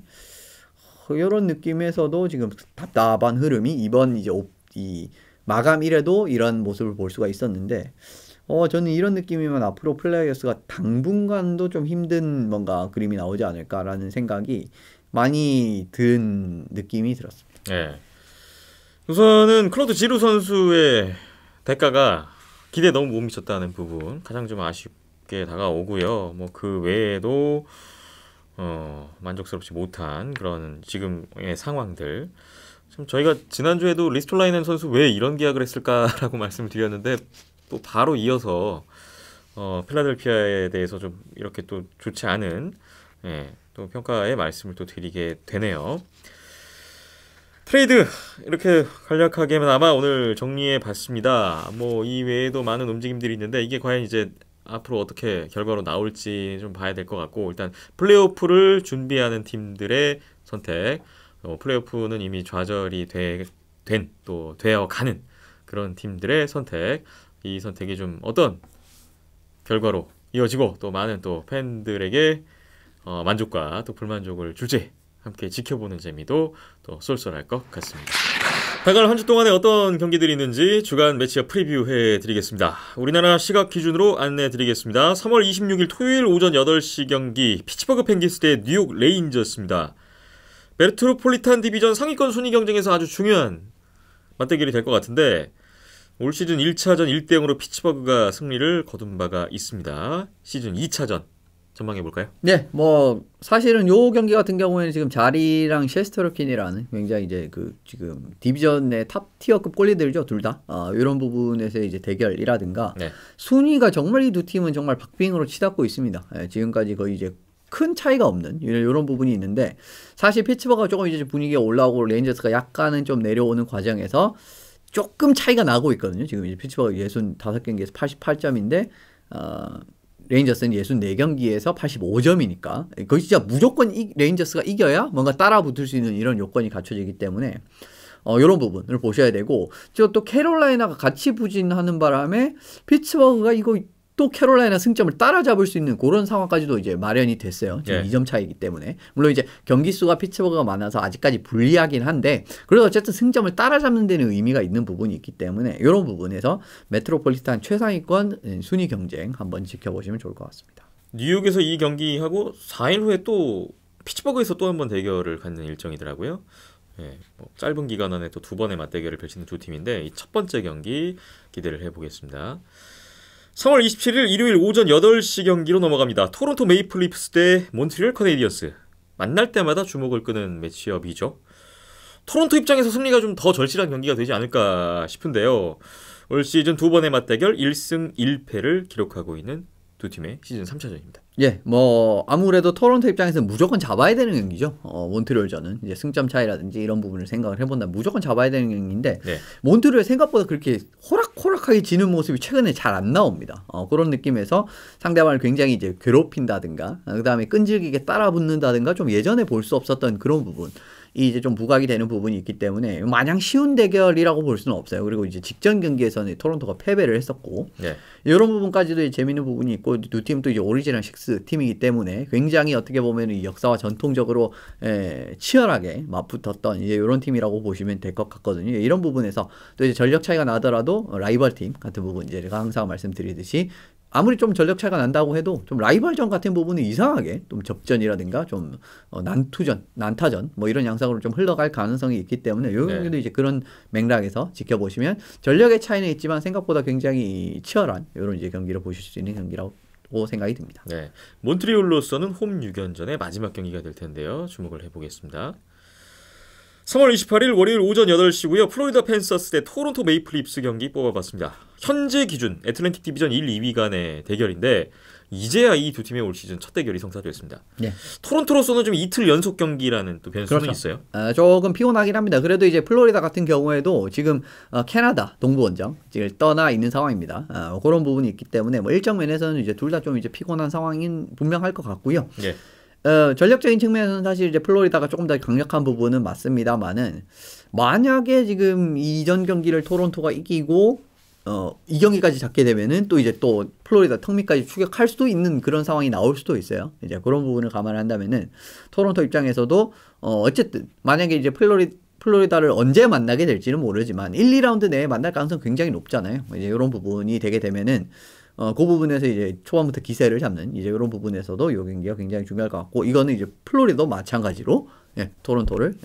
이런 느낌에서도 지금 답답한 흐름이 이번 이제 이 마감 1에도 이런 모습을 볼 수가 있었는데 저는 이런 느낌이면 앞으로 플레이어스가 당분간도 좀 힘든 뭔가 그림이 나오지 않을까라는 생각이 많이 든 느낌이 들었습니다. 우선은 클로드 지루 선수의 대가가 기대에 너무 못 미쳤다는 부분 가장 좀 아쉽게 다가오고요. 뭐 그 외에도 만족스럽지 못한 그런 지금의 상황들. 참 저희가 지난주에도 리스톨라이넨 선수 왜 이런 계약을 했을까라고 말씀을 드렸는데 또 바로 이어서 필라델피아에 대해서 좀 이렇게 또 좋지 않은 또 평가의 말씀을 또 드리게 되네요. 트레이드 이렇게 간략하게는 아마 오늘 정리해 봤습니다. 뭐 이 외에도 많은 움직임들이 있는데 이게 과연 이제 앞으로 어떻게 결과로 나올지 좀 봐야 될 것 같고, 일단 플레이오프를 준비하는 팀들의 선택, 플레이오프는 이미 좌절이 또 되어가는 그런 팀들의 선택, 이 선택이 좀 어떤 결과로 이어지고 또 많은 또 팬들에게 만족과 또 불만족을 줄지 함께 지켜보는 재미도 또 쏠쏠할 것 같습니다. 다가올 한 주 동안에 어떤 경기들이 있는지 주간 매치업 프리뷰해 드리겠습니다. 우리나라 시각 기준으로 안내 드리겠습니다. 3월 26일 토요일 오전 8시 경기 피츠버그 펭귄스 대 뉴욕 레인저스입니다. 메트로폴리탄 디비전 상위권 순위 경쟁에서 아주 중요한 맞대결이 될 것 같은데 올 시즌 1차전 1대0으로 피츠버그가 승리를 거둔 바가 있습니다. 시즌 2차전 전망해볼까요? 네, 뭐 사실은 요 경기 같은 경우에는 지금 자리랑 셰스터로킨이라는 굉장히 이제 지금 디비전의 탑 티어급 골리들이죠, 둘 다. 이런 부분에서 이제 대결이라든가 순위가 정말 이 두 팀은 정말 박빙으로 치닫고 있습니다. 지금까지 거의 이제 큰 차이가 없는 이런 부분이 있는데, 사실 피츠버그가 조금 이제 분위기가 올라오고 레인저스가 약간은 좀 내려오는 과정에서 조금 차이가 나고 있거든요. 지금 이제 피츠버그 65경기에서 88점인데 레인저스는 64경기에서 85점이니까 거의 진짜 무조건 레인저스가 이겨야 뭔가 따라붙을 수 있는 이런 요건이 갖춰지기 때문에 이런 부분을 보셔야 되고, 또 캐롤라이나가 같이 부진하는 바람에 피츠버그가 이거 또 캐롤라이나 승점을 따라잡을 수 있는 그런 상황까지도 이제 마련이 됐어요. 지금 2점 차이기 때문에. 물론 이제 경기 수가 피츠버그가 많아서 아직까지 불리하긴 한데, 그래도 어쨌든 승점을 따라잡는 데는 의미가 있는 부분이 있기 때문에 이런 부분에서 메트로폴리탄 최상위권 순위 경쟁 한번 지켜보시면 좋을 것 같습니다. 뉴욕에서 이 경기하고 4일 후에 또 피츠버그에서 또 한 번 대결을 갖는 일정이더라고요. 뭐 짧은 기간 안에 또 두 번의 맞대결을 펼치는 두 팀인데 이 첫 번째 경기 기대를 해보겠습니다. 3월 27일 일요일 오전 8시 경기로 넘어갑니다. 토론토 메이플 리프스 대 몬트리올 커네디언스. 만날 때마다 주목을 끄는 매치업이죠. 토론토 입장에서 승리가 좀 더 절실한 경기가 되지 않을까 싶은데요. 올 시즌 두 번의 맞대결 1승 1패를 기록하고 있는 두 팀의 시즌 3차전입니다. 예, 뭐 아무래도 토론토 입장에서는 무조건 잡아야 되는 경기죠. 몬트리올전은 이제 승점 차이라든지 이런 부분을 생각을 해본다면 무조건 잡아야 되는 경기인데 몬트리올 생각보다 그렇게 호락호락하게 지는 모습이 최근에 잘 안 나옵니다. 그런 느낌에서 상대방을 굉장히 이제 괴롭힌다든가 그다음에 끈질기게 따라붙는다든가 좀 예전에 볼 수 없었던 그런 부분. 이제 좀 부각이 되는 부분이 있기 때문에 마냥 쉬운 대결이라고 볼 수는 없어요. 그리고 이제 직전 경기에서는 토론토가 패배를 했었고 이런 부분까지도 재미있는 부분이 있고, 두 팀도 이제 오리지널 6 팀이기 때문에 굉장히 어떻게 보면 이 역사와 전통적으로 치열하게 맞붙었던 이제 이런 팀이라고 보시면 될 것 같거든요. 이런 부분에서 또 이제 전력 차이가 나더라도 라이벌 팀 같은 부분, 이제 제가 항상 말씀드리듯이 아무리 좀 전력 차이가 난다고 해도 좀 라이벌전 같은 부분은 이상하게 좀 접전이라든가 좀 난타전 뭐 이런 양상으로 좀 흘러갈 가능성이 있기 때문에 이 경기도 이제 그런 맥락에서 지켜보시면 전력의 차이는 있지만 생각보다 굉장히 치열한 이런 이제 경기를 보실 수 있는 경기라고 생각이 듭니다. 네, 몬트리올로서는 홈 6연전의 마지막 경기가 될 텐데요. 주목을 해보겠습니다. 3월 28일 월요일 오전 8시고요. 플로리다 팬서스 대 토론토 메이플 립스 경기 뽑아봤습니다. 현재 기준 애틀랜틱 디비전 1, 2위 간의 대결인데 이제야 이 두 팀의 올 시즌 첫 대결이 성사됐습니다. 토론토로서는 좀 이틀 연속 경기라는 또 변수는 있어요. 조금 피곤하긴 합니다. 그래도 이제 플로리다 같은 경우에도 지금 캐나다 동부 원정 지금 떠나 있는 상황입니다. 그런 부분이 있기 때문에 뭐 일정 면에서는 이제 둘 다 좀 이제 피곤한 상황인 분명할 것 같고요. 전력적인 측면에서는 사실 이제 플로리다가 조금 더 강력한 부분은 맞습니다만은, 만약에 지금 이전 경기를 토론토가 이기고 이 경기까지 잡게 되면은 또 이제 또 플로리다 턱밑까지 추격할 수도 있는 그런 상황이 나올 수도 있어요. 이제 그런 부분을 감안한다면은 토론토 입장에서도 어쨌든 만약에 이제 플로리다를 언제 만나게 될지는 모르지만 1, 2라운드 내에 만날 가능성 굉장히 높잖아요. 이제 이런 부분이 되게 되면은 그 부분에서 이제 초반부터 기세를 잡는 이제 이런 부분에서도 이 경기가 굉장히 중요할 것 같고, 이거는 이제 플로리다도 마찬가지로 토론토를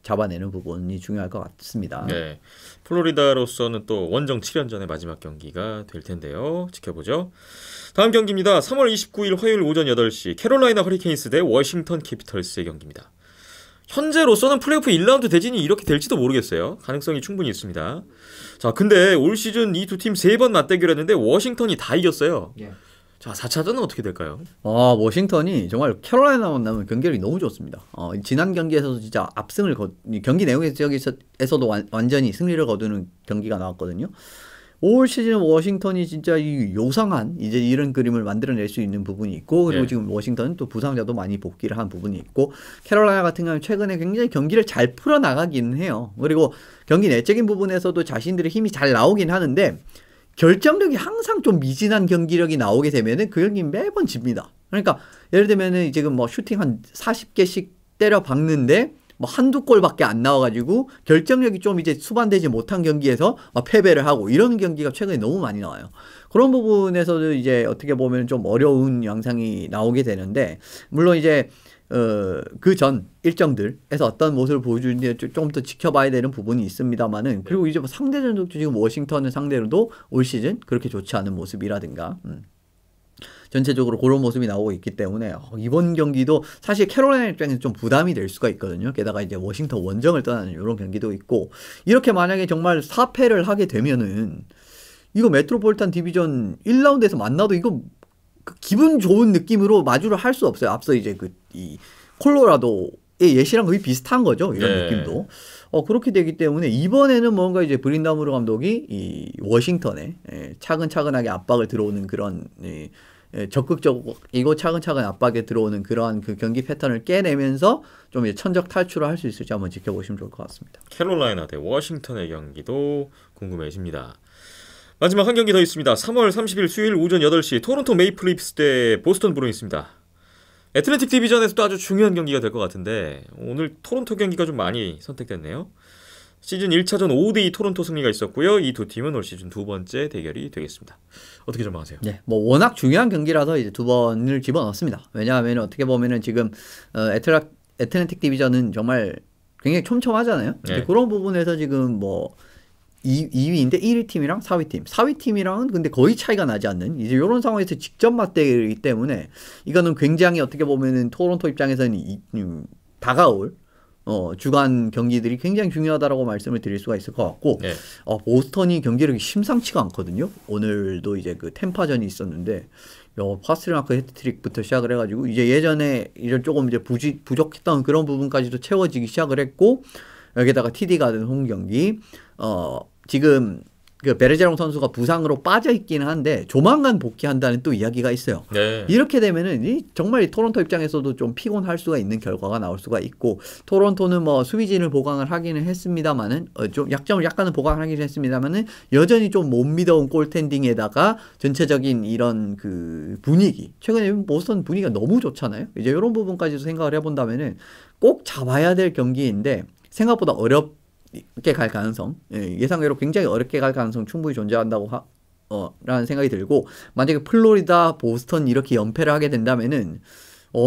잡아내는 부분이 중요할 것 같습니다. 네, 플로리다로서는 또 원정 7연전의 마지막 경기가 될 텐데요. 지켜보죠. 다음 경기입니다. 3월 29일 화요일 오전 8시 캐롤라이나 허리케인스 대 워싱턴 캐피털스의 경기입니다. 현재로서는 플레이오프 1라운드 대진이 이렇게 될지도 모르겠어요. 가능성이 충분히 있습니다. 자, 근데 올 시즌 이 두 팀 3번 맞대결했는데 워싱턴이 다 이겼어요. 자, 4차전은 어떻게 될까요? 워싱턴이 정말 캐롤라이나 만나면 경기력이 너무 좋습니다. 지난 경기에서도 진짜 압승을 경기 내용에서도 완전히 승리를 거두는 경기가 나왔거든요. 올 시즌 워싱턴이 진짜 이 요상한 이제 이런 그림을 만들어낼 수 있는 부분이 있고, 그리고 지금 워싱턴은 또 부상자도 많이 복귀를 한 부분이 있고, 캐롤라이나 같은 경우는 최근에 굉장히 경기를 잘 풀어나가긴 해요. 그리고 경기 내적인 부분에서도 자신들의 힘이 잘 나오긴 하는데, 결정력이 항상 좀 미진한 경기력이 나오게 되면은 그 경기 매번 집니다. 그러니까 예를 들면은 지금 뭐 슈팅 한 40개씩 때려 박는데 뭐 한두 골밖에 안 나와가지고 결정력이 좀 이제 수반되지 못한 경기에서 패배를 하고 이런 경기가 최근에 너무 많이 나와요. 그런 부분에서도 이제 어떻게 보면 좀 어려운 양상이 나오게 되는데, 물론 이제 그 전 일정들에서 어떤 모습을 보여주는지 좀 더 지켜봐야 되는 부분이 있습니다만은, 그리고 이제 뭐 상대전도 지금 워싱턴을 상대로도 올 시즌 그렇게 좋지 않은 모습이라든가 전체적으로 그런 모습이 나오고 있기 때문에 이번 경기도 사실 캐롤라이나 입장에서 좀 부담이 될 수가 있거든요. 게다가 이제 워싱턴 원정을 떠나는 이런 경기도 있고, 이렇게 만약에 정말 4패를 하게 되면은 이거 메트로폴리탄 디비전 1라운드에서 만나도 이거 기분 좋은 느낌으로 마주를 할 수 없어요. 앞서 이제 이 콜로라도의 예시랑 거의 비슷한 거죠. 이런 느낌도. 그렇게 되기 때문에 이번에는 뭔가 이제 브린다무르 감독이 이 워싱턴에 차근차근하게 압박을 들어오는 그런 적극적이고 차근차근 압박에 들어오는 그러한 그 경기 패턴을 깨내면서 좀 이제 천적 탈출을 할 수 있을지 한번 지켜보시면 좋을 것 같습니다. 캐롤라이나 대 워싱턴의 경기도 궁금해집니다. 마지막 한 경기 더 있습니다. 3월 30일 수요일 오전 8시 토론토 메이플 리프스 대 보스턴 브루인스입니다. 애틀랜틱 디비전에서도 아주 중요한 경기가 될 것 같은데 오늘 토론토 경기가 좀 많이 선택됐네요. 시즌 1차전 5대2 토론토 승리가 있었고요. 이 두 팀은 올 시즌 두 번째 대결이 되겠습니다. 어떻게 전망하세요? 네, 뭐 워낙 중요한 경기라서 이제 두 번을 집어넣습니다. 왜냐하면 어떻게 보면은 지금 애틀랜틱 디비전은 정말 굉장히 촘촘하잖아요. 네. 그런 부분에서 지금 뭐 2위인데 1위 팀이랑 4위 팀. 4위 팀이랑은 근데 거의 차이가 나지 않는 이제 이런 상황에서 직접 맞대결이기 때문에 이거는 굉장히 어떻게 보면은 토론토 입장에서는 다가올 주간 경기들이 굉장히 중요하다라고 말씀을 드릴 수가 있을 것 같고, 보스턴이 경기력이 심상치가 않거든요. 오늘도 이제 그 템파전이 있었는데 파스트리마크 헤트트릭부터 시작을 해가지고 이제 예전에 이런 조금 이제 부족했던 그런 부분까지도 채워지기 시작을 했고, 여기다가 TD 가든 홈 경기 지금 그 베르제롱 선수가 부상으로 빠져 있기는 한데 조만간 복귀한다는 또 이야기가 있어요. 네. 이렇게 되면은 정말 토론토 입장에서도 좀 피곤할 수가 있는 결과가 나올 수가 있고, 토론토는 뭐 수비진을 보강을 하기는 했습니다만은 좀 약점을 약간은 보강하기는 했습니다만은 여전히 좀 못 믿어온 골텐딩에다가 전체적인 이런 그 분위기, 최근에 보스턴 분위기가 너무 좋잖아요. 이제 이런 부분까지도 생각을 해본다면은 꼭 잡아야 될 경기인데 생각보다 어렵게 갈 가능성, 예상외로 굉장히 어렵게 갈 가능성 충분히 존재한다고 라는 생각이 들고, 만약에 플로리다, 보스턴 이렇게 연패를 하게 된다면은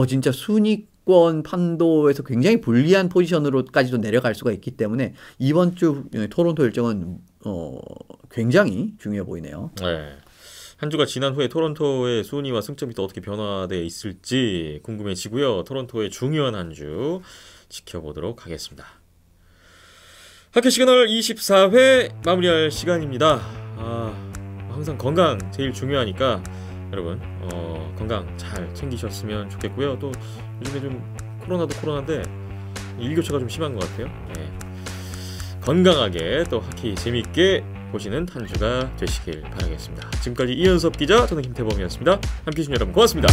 진짜 순위권 판도에서 굉장히 불리한 포지션으로까지도 내려갈 수가 있기 때문에 이번 주 토론토 일정은 굉장히 중요해 보이네요. 네. 한 주가 지난 후에 토론토의 순위와 승점이 또 어떻게 변화되어 있을지 궁금해지고요. 토론토의 중요한 한 주 지켜보도록 하겠습니다. 하키 시그널 24회 마무리할 시간입니다. 항상 건강 제일 중요하니까 여러분 건강 잘 챙기셨으면 좋겠고요. 또 요즘에 좀 코로나도 코로나인데 일교차가 좀 심한 것 같아요. 네. 건강하게 또 하키 재밌게 보시는 한 주가 되시길 바라겠습니다. 지금까지 이현섭 기자, 저는 김태범이었습니다. 함께해 주신 여러분 고맙습니다.